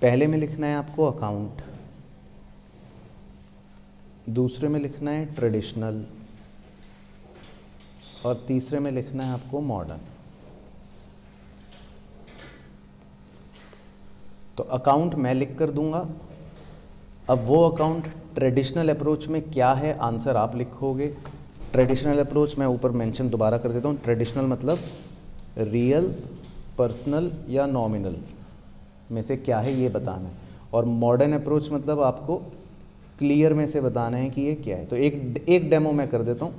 पहले में लिखना है आपको अकाउंट, दूसरे में लिखना है ट्रेडिशनल, और तीसरे में लिखना है आपको मॉडर्न। तो अकाउंट मैं लिख कर दूंगा। अब वो अकाउंट ट्रेडिशनल अप्रोच में क्या है, आंसर आप लिखोगे। ट्रेडिशनल अप्रोच मैं ऊपर मेंशन दोबारा कर देता हूँ। ट्रेडिशनल मतलब रियल, पर्सनल या नॉमिनल में से क्या है ये बताना है। और मॉडर्न अप्रोच मतलब आपको क्लियर में से बताना है कि ये क्या है। तो एक डेमो मैं कर देता हूँ,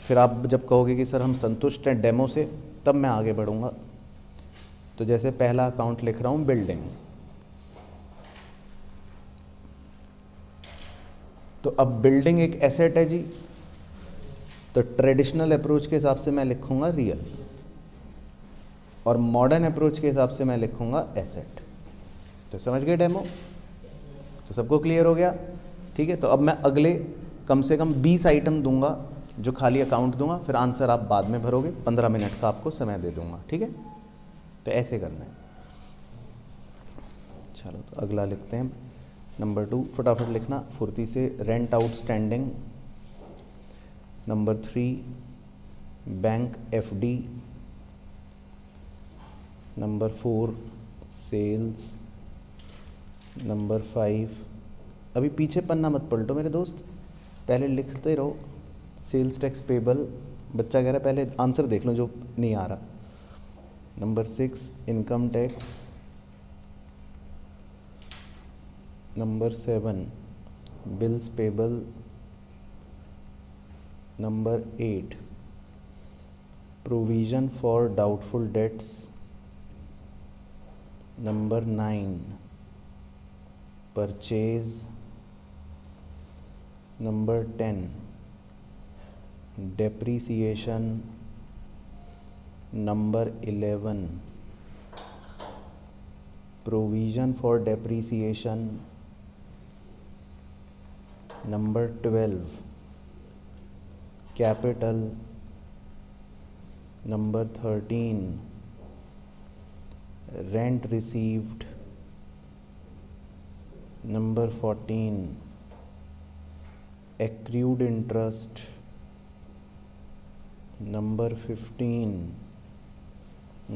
फिर आप जब कहोगे कि सर हम संतुष्ट हैं डेमो से, तब मैं आगे बढ़ूँगा। तो जैसे पहला अकाउंट लिख रहा हूँ बिल्डिंग। तो अब बिल्डिंग एक एसेट है जी, तो ट्रेडिशनल अप्रोच के हिसाब से मैं लिखूँगा रियल, और मॉडर्न अप्रोच के हिसाब से मैं लिखूँगा एसेट। तो समझ गए डेमो? तो सबको क्लियर हो गया? ठीक है। तो अब मैं अगले कम से कम 20 आइटम दूंगा जो खाली अकाउंट दूंगा, फिर आंसर आप बाद में भरोगे। 15 मिनट का आपको समय दे दूंगा, ठीक है? तो ऐसे करना है। चलो, तो अगला लिखते हैं नंबर 2। फटाफट लिखना फुर्ती से। Rent outstanding. Number 3 bank FD. Number 4 sales. Number 5, अभी पीछे पन्ना मत पलटो मेरे दोस्त, पहले लिखते रहो। Sales tax payable. बच्चा कह रहा है पहले आंसर देख लो जो नहीं आ रहा। Number 6 income tax. Number 7 bills payable. Number 8 provision for doubtful debts. Number 9 purchase. Number 10 depreciation. Number 11 provision for depreciation. Number 12 capital. Number 13 rent received. Number 14 accrued interest. Number 15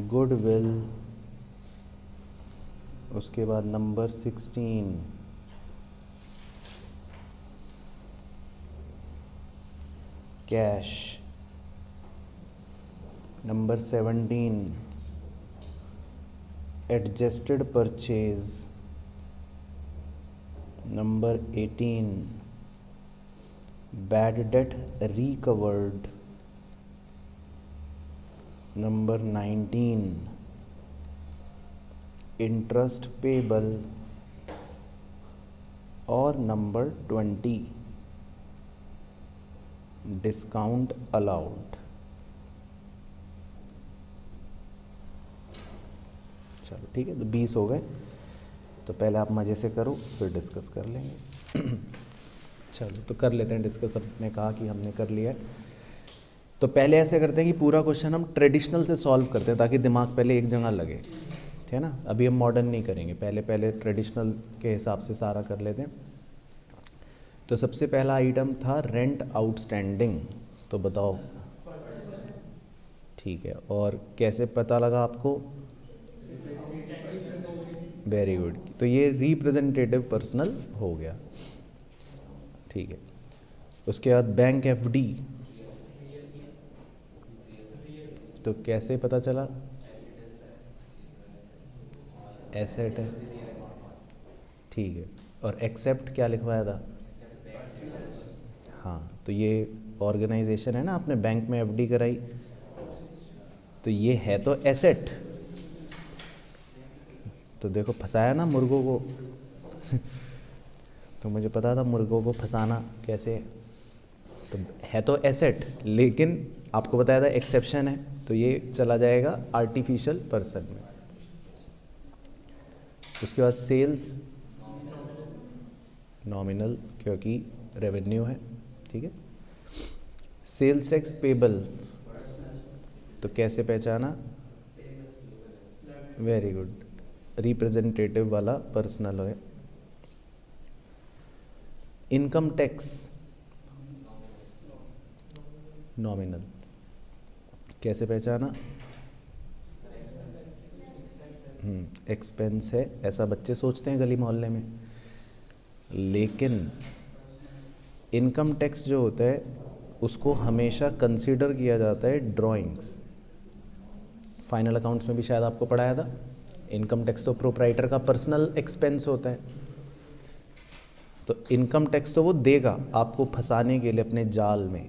goodwill. उसके बाद number 16 cash. Number 17 adjusted purchase. Number 18 bad debt recovered, number 19 interest payable, और नंबर 20 डिस्काउंट अलाउड। चलो ठीक है, तो 20 हो गए। तो पहले आप मज़े से करो, फिर डिस्कस कर लेंगे। चलो तो कर लेते हैं डिस्कस। हमने कहा कि हमने कर लिया है, तो पहले ऐसे करते हैं कि पूरा क्वेश्चन हम ट्रेडिशनल से सॉल्व करते हैं ताकि दिमाग पहले एक जगह लगे, ठीक है ना। अभी हम मॉडर्न नहीं करेंगे, पहले ट्रेडिशनल के हिसाब से सारा कर लेते हैं। तो सबसे पहला आइटम था रेंट आउटस्टैंडिंग, तो बताओ। ठीक है, और कैसे पता लगा आपको? वेरी गुड, तो ये रिप्रेजेंटेटिव पर्सनल हो गया, ठीक है। उसके बाद बैंक एफडी, तो कैसे पता चला? एसेट है, ठीक है। और एक्सेप्ट क्या लिखवाया था? हाँ, तो ये ऑर्गेनाइजेशन है ना, आपने बैंक में एफडी कराई, तो ये है तो एसेट। तो देखो फंसाया ना मुर्गों को। तो मुझे पता था मुर्गों को फंसाना कैसे। तो है तो एसेट, लेकिन आपको बताया था एक्सेप्शन है, तो ये चला जाएगा आर्टिफिशियल पर्सन में। उसके बाद सेल्स नॉमिनल, क्योंकि रेवेन्यू है, ठीक है। सेल्स टैक्स पेबल, तो कैसे पहचाना? वेरी गुड, रिप्रेजेंटेटिव वाला पर्सनल है। इनकम टैक्स नॉमिनल, कैसे पहचाना? एक्सपेंस है, ऐसा बच्चे सोचते हैं गली मोहल्ले में, लेकिन इनकम टैक्स जो होता है उसको हमेशा कंसीडर किया जाता है ड्राइंग्स। फाइनल अकाउंट्स में भी शायद आपको पढ़ाया था, इनकम टैक्स तो प्रोप्राइटर का पर्सनल एक्सपेंस होता है, तो इनकम टैक्स तो वो देगा आपको फंसाने के लिए अपने जाल में,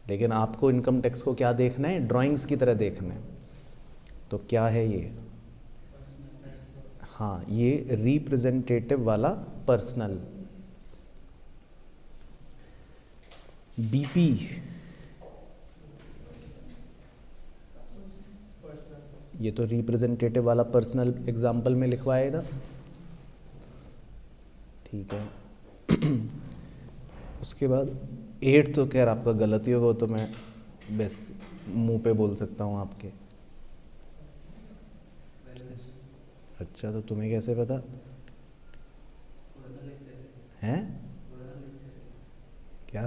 लेकिन आपको इनकम टैक्स को क्या देखना है? ड्राइंग्स की तरह देखना है। तो क्या है ये? हाँ, ये रिप्रेजेंटेटिव वाला पर्सनल। बीपी, ये तो रिप्रेजेंटेटिव वाला पर्सनल एग्जाम्पल में लिखवाया था, ठीक है। उसके बाद 8 तो खैर आपका गलती होगा, तो मैं बस मुंह पे बोल सकता हूँ आपके। अच्छा, तो तुम्हें कैसे पता हैं? क्या?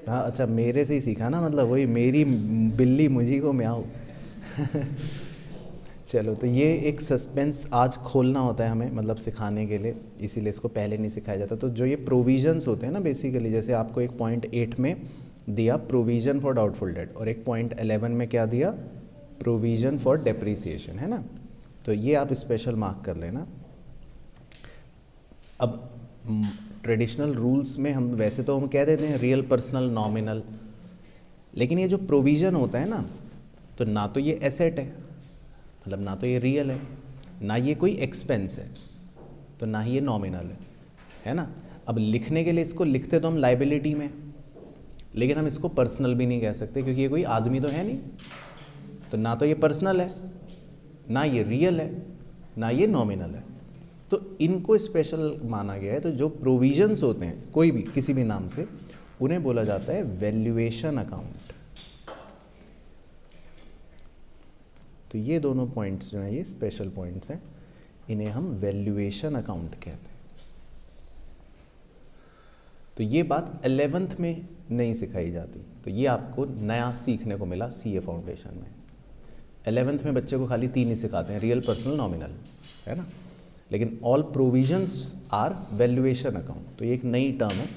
हाँ, अच्छा, मेरे से ही सीखा ना, मतलब वही मेरी बिल्ली मुझी को म्याऊं। चलो, तो ये एक सस्पेंस आज खोलना होता है हमें, मतलब सिखाने के लिए, इसीलिए इसको पहले नहीं सिखाया जाता। तो जो ये प्रोविजंस होते हैं ना बेसिकली, जैसे आपको एक पॉइंट 8 में दिया प्रोविजन फॉर डाउटफुल डेट, और एक पॉइंट 11 में क्या दिया? प्रोविजन फॉर डेप्रिसिएशन, है ना। तो ये आप स्पेशल मार्क कर लेना। अब ट्रेडिशनल रूल्स में हम वैसे तो हम कह देते हैं रियल, पर्सनल, नॉमिनल, लेकिन ये जो प्रोविज़न होता है ना, तो ना तो ये एसेट है, मतलब ना तो ये रियल है, ना ये कोई एक्सपेंस है, तो ना ही ये नॉमिनल है ना। अब लिखने के लिए इसको लिखते तो हम लाइबिलिटी में, लेकिन हम इसको पर्सनल भी नहीं कह सकते क्योंकि ये कोई आदमी तो है नहीं। तो ना तो ये पर्सनल है, ना ये रियल है, ना ये नॉमिनल है, तो इनको स्पेशल माना गया है। तो जो प्रोविजंस होते हैं कोई भी किसी भी नाम से, उन्हें बोला जाता है वैल्यूएशन अकाउंट। तो ये दोनों पॉइंट्स जो हैं ये स्पेशल पॉइंट्स हैं, इन्हें हम वैल्यूएशन अकाउंट कहते हैं। तो ये बात 11th में नहीं सिखाई जाती, तो ये आपको नया सीखने को मिला सीए फाउंडेशन में। 11th में बच्चे को खाली 3 ही सिखाते हैं, रियल, पर्सनल, नॉमिनल, है ना। लेकिन all provisions are valuation account, तो ये एक नई टर्म है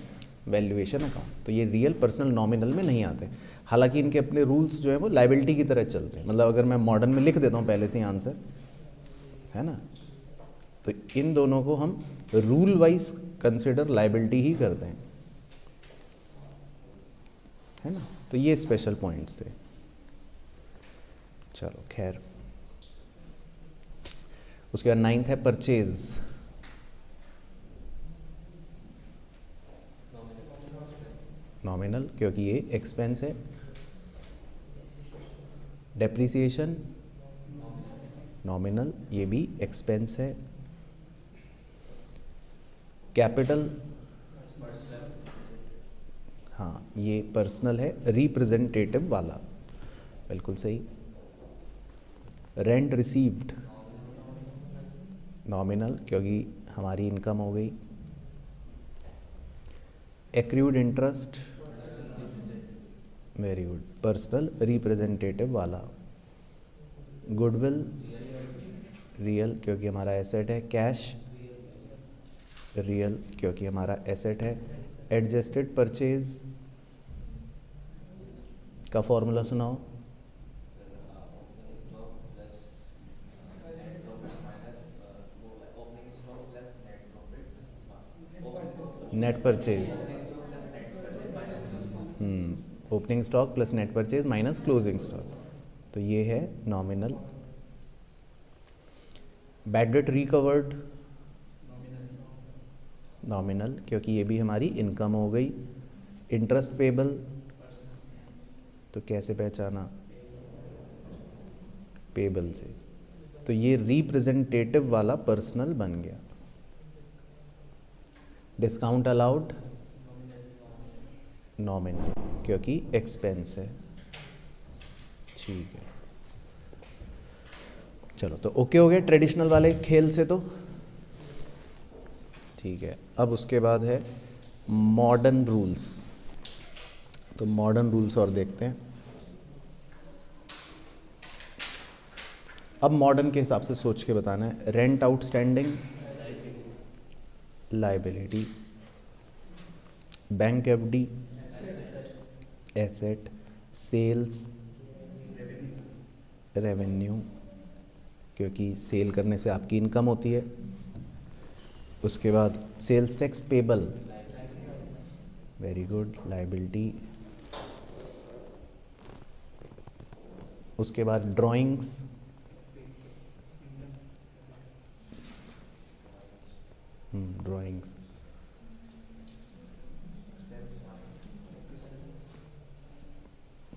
वैल्यूएशन अकाउंट। तो ये रियल, पर्सनल, नॉमिनल में नहीं आते, हालांकि इनके अपने रूल्स जो है वो लाइबिलिटी की तरह चलते हैं। मतलब अगर मैं मॉडर्न में लिख देता हूँ पहले से ही आंसर, है ना, तो इन दोनों को हम रूल वाइज कंसिडर लाइबिलिटी ही करते हैं, है ना। तो ये स्पेशल पॉइंट्स थे। चलो खैर, उसके बाद 9th है परचेज। नॉमिनल क्योंकि ये एक्सपेंस है। डेप्रिसिएशन नॉमिनल, ये भी एक्सपेंस है। कैपिटल, हाँ ये पर्सनल है, रिप्रेजेंटेटिव वाला, बिल्कुल सही। रेंट रिसीव्ड नॉमिनल क्योंकि हमारी इनकम हो गई। Accrued interest, very good, personal representative वाला। गुडविल रियल क्योंकि हमारा एसेट है। कैश रियल क्योंकि हमारा एसेट है। एडजस्टेड परचेज का फॉर्मूला सुनाओ। Net purchase, opening stock plus net purchase minus closing stock, तो ये है nominal. Bad debt recovered nominal क्योंकि ये भी हमारी इनकम हो गई। इंटरेस्ट पेबल, तो कैसे पहचाना, पेबल से, तो ये रिप्रेजेंटेटिव वाला पर्सनल बन गया। डिस्काउंट अलाउड नॉमिनल क्योंकि एक्सपेंस है। ठीक है, चलो तो ओके हो गए ट्रेडिशनल वाले खेल से तो। ठीक है, अब उसके बाद है मॉडर्न रूल्स। तो मॉडर्न रूल्स और देखते हैं। अब मॉडर्न के हिसाब से सोच के बताना है। Rent outstanding liability, bank FD asset, sales revenue क्योंकि सेल करने से आपकी इनकम होती है। उसके बाद sales tax payable, very good, liability. उसके बाद ड्राइंग्स, ड्राइंग्स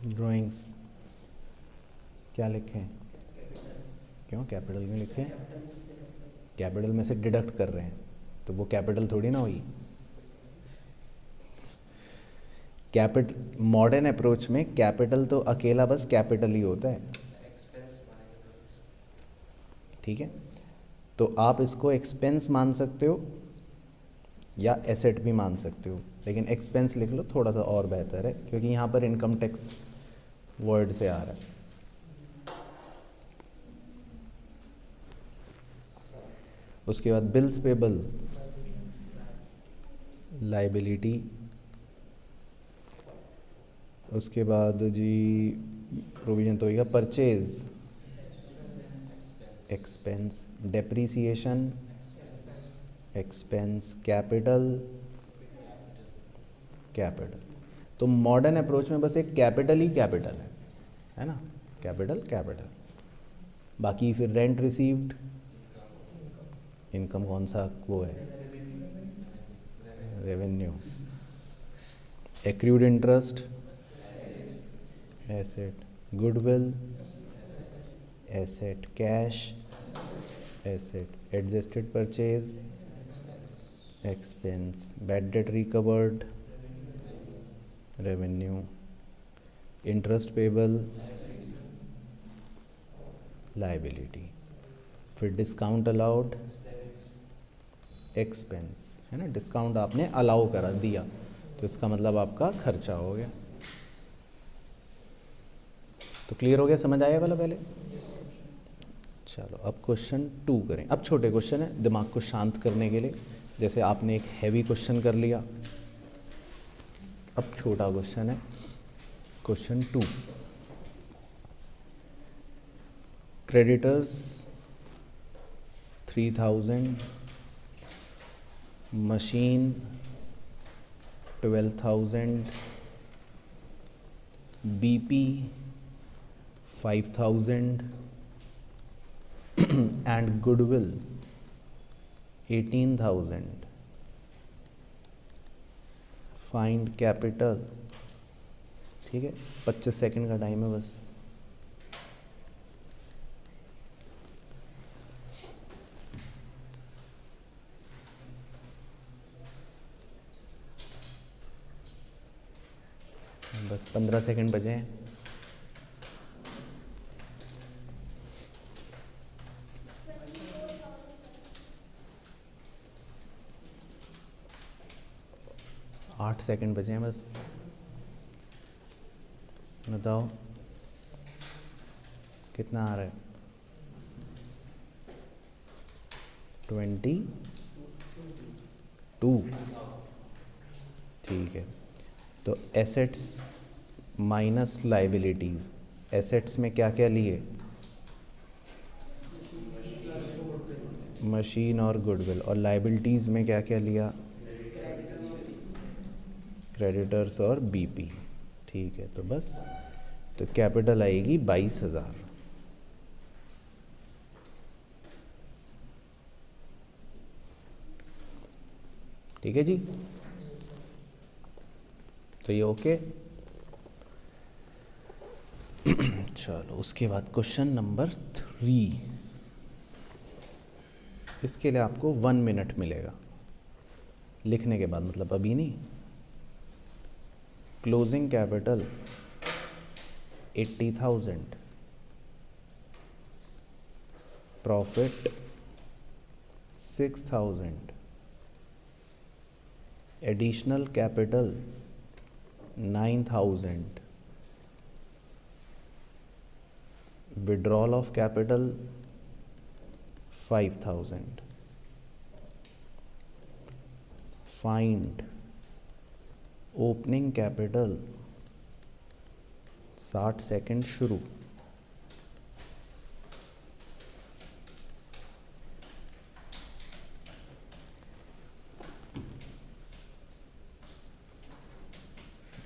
ड्राइंग्स क्या लिखे हैं, क्यों कैपिटल में लिखे हैं, कैपिटल में से डिडक्ट कर रहे हैं तो वो कैपिटल थोड़ी ना हुई। मॉडर्न अप्रोच में कैपिटल तो अकेला बस कैपिटल ही होता है, ठीक है। तो आप इसको एक्सपेंस मान सकते हो या एसेट भी मान सकते हो, लेकिन एक्सपेंस लिख लो थोड़ा सा और बेहतर है क्योंकि यहाँ पर इनकम टैक्स वर्ड से आ रहा है। उसके बाद बिल्स पेबल लाइबिलिटी। उसके बाद जी प्रोविजन तो होगा purchase expense, depreciation expense, capital capital. तो मॉडर्न अप्रोच में बस एक कैपिटल ही कैपिटल है ना, कैपिटल कैपिटल। बाकी फिर रेंट रिसीव्ड, इनकम कौन सा वो है, revenue. Accrued interest asset, goodwill asset, cash asset, adjusted purchase expense, bad debt recovered revenue, interest payable liability. फिर डिस्काउंट अलाउड एक्सपेंस, है ना, डिस्काउंट आपने अलाउ करा दिया तो इसका मतलब आपका खर्चा हो गया। तो क्लियर हो गया, समझ आया वाला पहले। चलो अब क्वेश्चन 2 करें। अब छोटे क्वेश्चन है दिमाग को शांत करने के लिए, जैसे आपने एक हैवी क्वेश्चन कर लिया, अब छोटा क्वेश्चन है question 2। Creditors 3000 machine 12,000, BP 5,000 and goodwill 18,000. Find capital. ठीक है, 25 सेकंड का टाइम है बस। बस 15 सेकंड बचे हैं। आठ सेकंड बचे हैं बस। बताओ कितना आ रहा है? 22। ठीक है, तो एसेट्स माइनस लाइबिलिटीज़। एसेट्स में क्या क्या लिए? मशीन और गुडविल। और लाइबिलिटीज़ में क्या क्या लिया? क्रेडिटर्स और बीपी। ठीक है, तो बस, तो कैपिटल आएगी 22,000। ठीक है जी, तो ये ओके। चलो उसके बाद क्वेश्चन नंबर 3। इसके लिए आपको 1 मिनट मिलेगा लिखने के बाद, मतलब अभी नहीं। Closing capital 80,000, profit 6,000, additional capital 9,000, withdrawal of capital 5,000। Find opening capital. 60 second शुरू।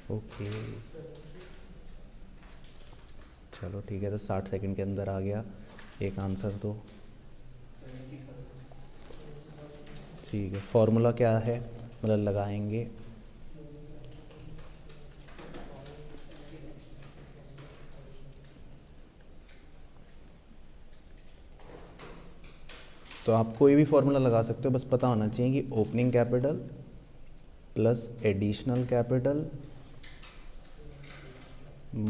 ओके, चलो ठीक है, तो 60 सेकंड के अंदर आ गया एक आंसर तो। ठीक है, फॉर्मूला क्या है, मतलब लगाएंगे? तो आप कोई भी फॉर्मूला लगा सकते हो, बस पता होना चाहिए कि opening capital plus additional capital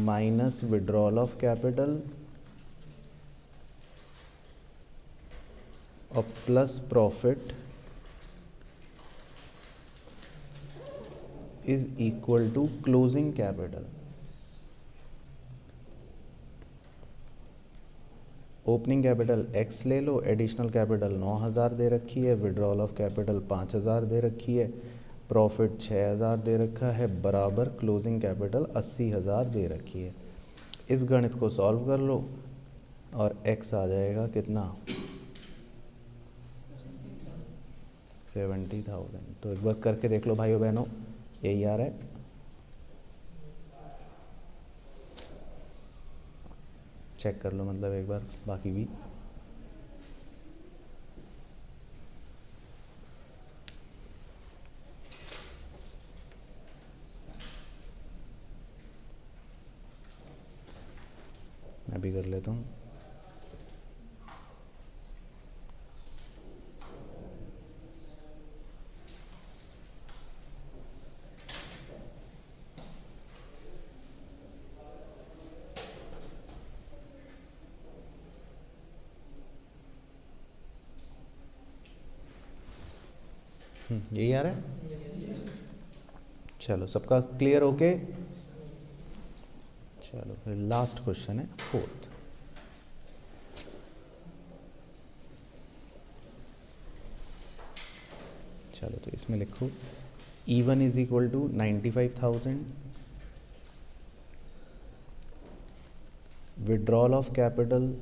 minus withdrawal of capital और plus profit is equal to closing capital. Opening capital x ले लो, एडिशनल कैपिटल 9,000 दे रखी है, विड्रॉल ऑफ कैपिटल 5,000 दे रखी है, प्रॉफिट 6,000 दे रखा है, बराबर क्लोजिंग कैपिटल 80,000 दे रखी है। इस गणित को सॉल्व कर लो और x आ जाएगा कितना? 70,000। तो एक बार करके देख लो भाइयों बहनों, यही आ रहा है? चेक कर लो मतलब एक बार बाकी भी। मैं भी कर लेता हूँ। यही आ रहा है? चलो सबका क्लियर ओके? चलो फिर लास्ट क्वेश्चन है 4th। चलो तो इसमें लिखो E1 is equal to 95,000, withdrawal of capital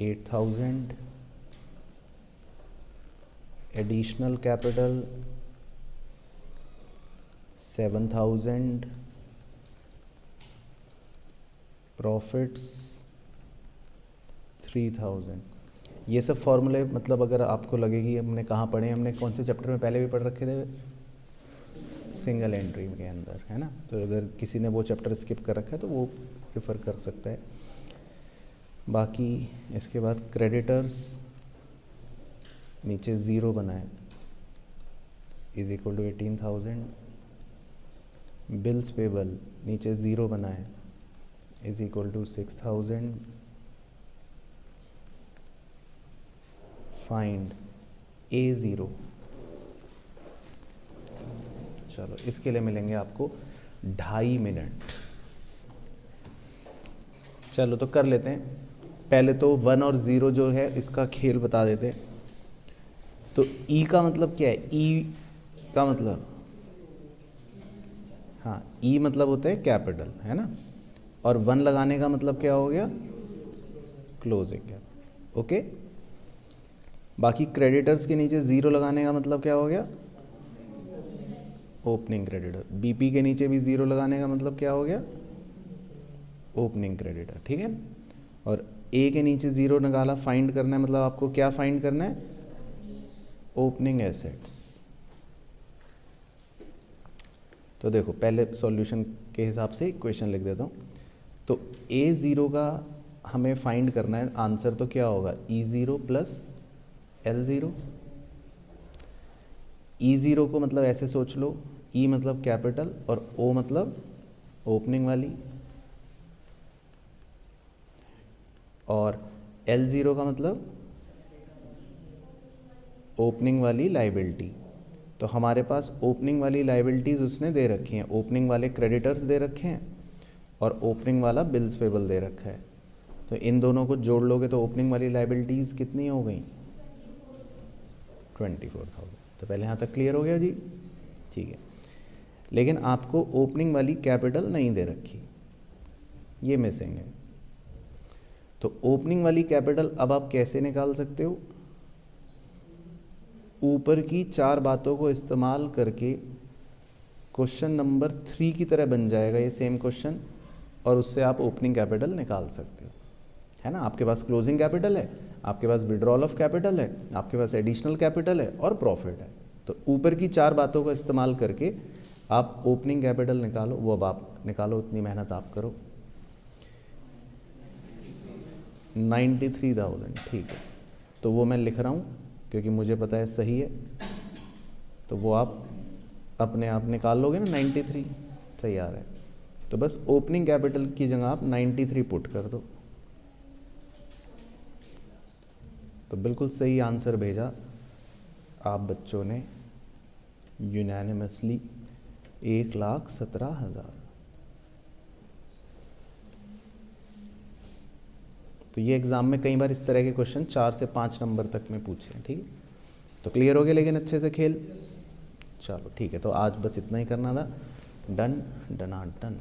8,000, additional capital 7,000, profits 3,000। ये सब फॉर्मूले मतलब अगर आपको लगे कि हमने कहाँ पढ़े, हमने कौन से चैप्टर में पहले भी पढ़ रखे थे, सिंगल एंट्री के अंदर, है ना। तो अगर किसी ने वो चैप्टर स्किप कर रखा है तो वो प्रेफर कर सकता है। बाकी इसके बाद क्रेडिटर्स नीचे ज़ीरो बनाए is equal to 18,000, bills payable नीचे ज़ीरो बनाए is equal to 6,000, find A0। चलो इसके लिए मिलेंगे आपको 2.5 मिनट। चलो तो कर लेते हैं। पहले तो 1 और 0 जो है इसका खेल बता देते हैं। तो ई का मतलब क्या है? ई का मतलब, हाँ, ई मतलब होता है कैपिटल, है ना। और 1 लगाने का मतलब क्या हो गया? Closing capital. ओके। बाकी क्रेडिटर्स के नीचे 0 लगाने का मतलब क्या हो गया? Opening creditor. बीपी के नीचे भी 0 लगाने का मतलब क्या हो गया? ओपनिंग क्रेडिटर, ठीक है। और ए के नीचे 0 निकाला, फाइंड करना है, मतलब आपको क्या फाइंड करना है? Opening assets. तो देखो पहले सॉल्यूशन के हिसाब से इक्वेशन लिख देता हूँ। तो A0 का हमें फाइंड करना है, आंसर तो क्या होगा? E0 plus L0। E0 को मतलब ऐसे सोच लो, E मतलब कैपिटल और O मतलब ओपनिंग वाली, और L0 का मतलब ओपनिंग वाली लाइबिलिटी। तो हमारे पास ओपनिंग वाली लाइबिलिटीज़ उसने दे रखी हैं, ओपनिंग वाले क्रेडिटर्स दे रखे हैं और ओपनिंग वाला बिल्स पेबल दे रखा है। तो इन दोनों को जोड़ लोगे तो ओपनिंग वाली लाइबिलिटीज़ कितनी हो गई? 24,000। तो पहले यहाँ तक क्लियर हो गया जी? ठीक है। लेकिन आपको ओपनिंग वाली कैपिटल नहीं दे रखी, ये मिसिंग है। तो ओपनिंग वाली कैपिटल अब आप कैसे निकाल सकते हो? ऊपर की 4 बातों को इस्तेमाल करके क्वेश्चन नंबर 3 की तरह बन जाएगा ये सेम क्वेश्चन, और उससे आप ओपनिंग कैपिटल निकाल सकते हो, है ना। आपके पास क्लोजिंग कैपिटल है, आपके पास विड्रॉल ऑफ कैपिटल है, आपके पास एडिशनल कैपिटल है और प्रॉफिट है। तो ऊपर की 4 बातों का इस्तेमाल करके आप ओपनिंग कैपिटल निकालो। वो अब आप निकालो, उतनी मेहनत आप करो। 93,000, ठीक है। तो वो मैं लिख रहा हूँ क्योंकि मुझे पता है सही है। तो वो आप अपने आप निकाल लोगे ना, 93 तैयार है। तो बस ओपनिंग कैपिटल की जगह आप 93 पुट कर दो। तो बिल्कुल सही आंसर भेजा आप बच्चों ने, यूनानिमसली 1,17,000। तो ये एग्ज़ाम में कई बार इस तरह के क्वेश्चन 4 से 5 नंबर तक में पूछे हैं, ठीक है। तो क्लियर हो गया लेकिन अच्छे से खेल? चलो ठीक है। तो आज बस इतना ही करना था। डन, डना डन।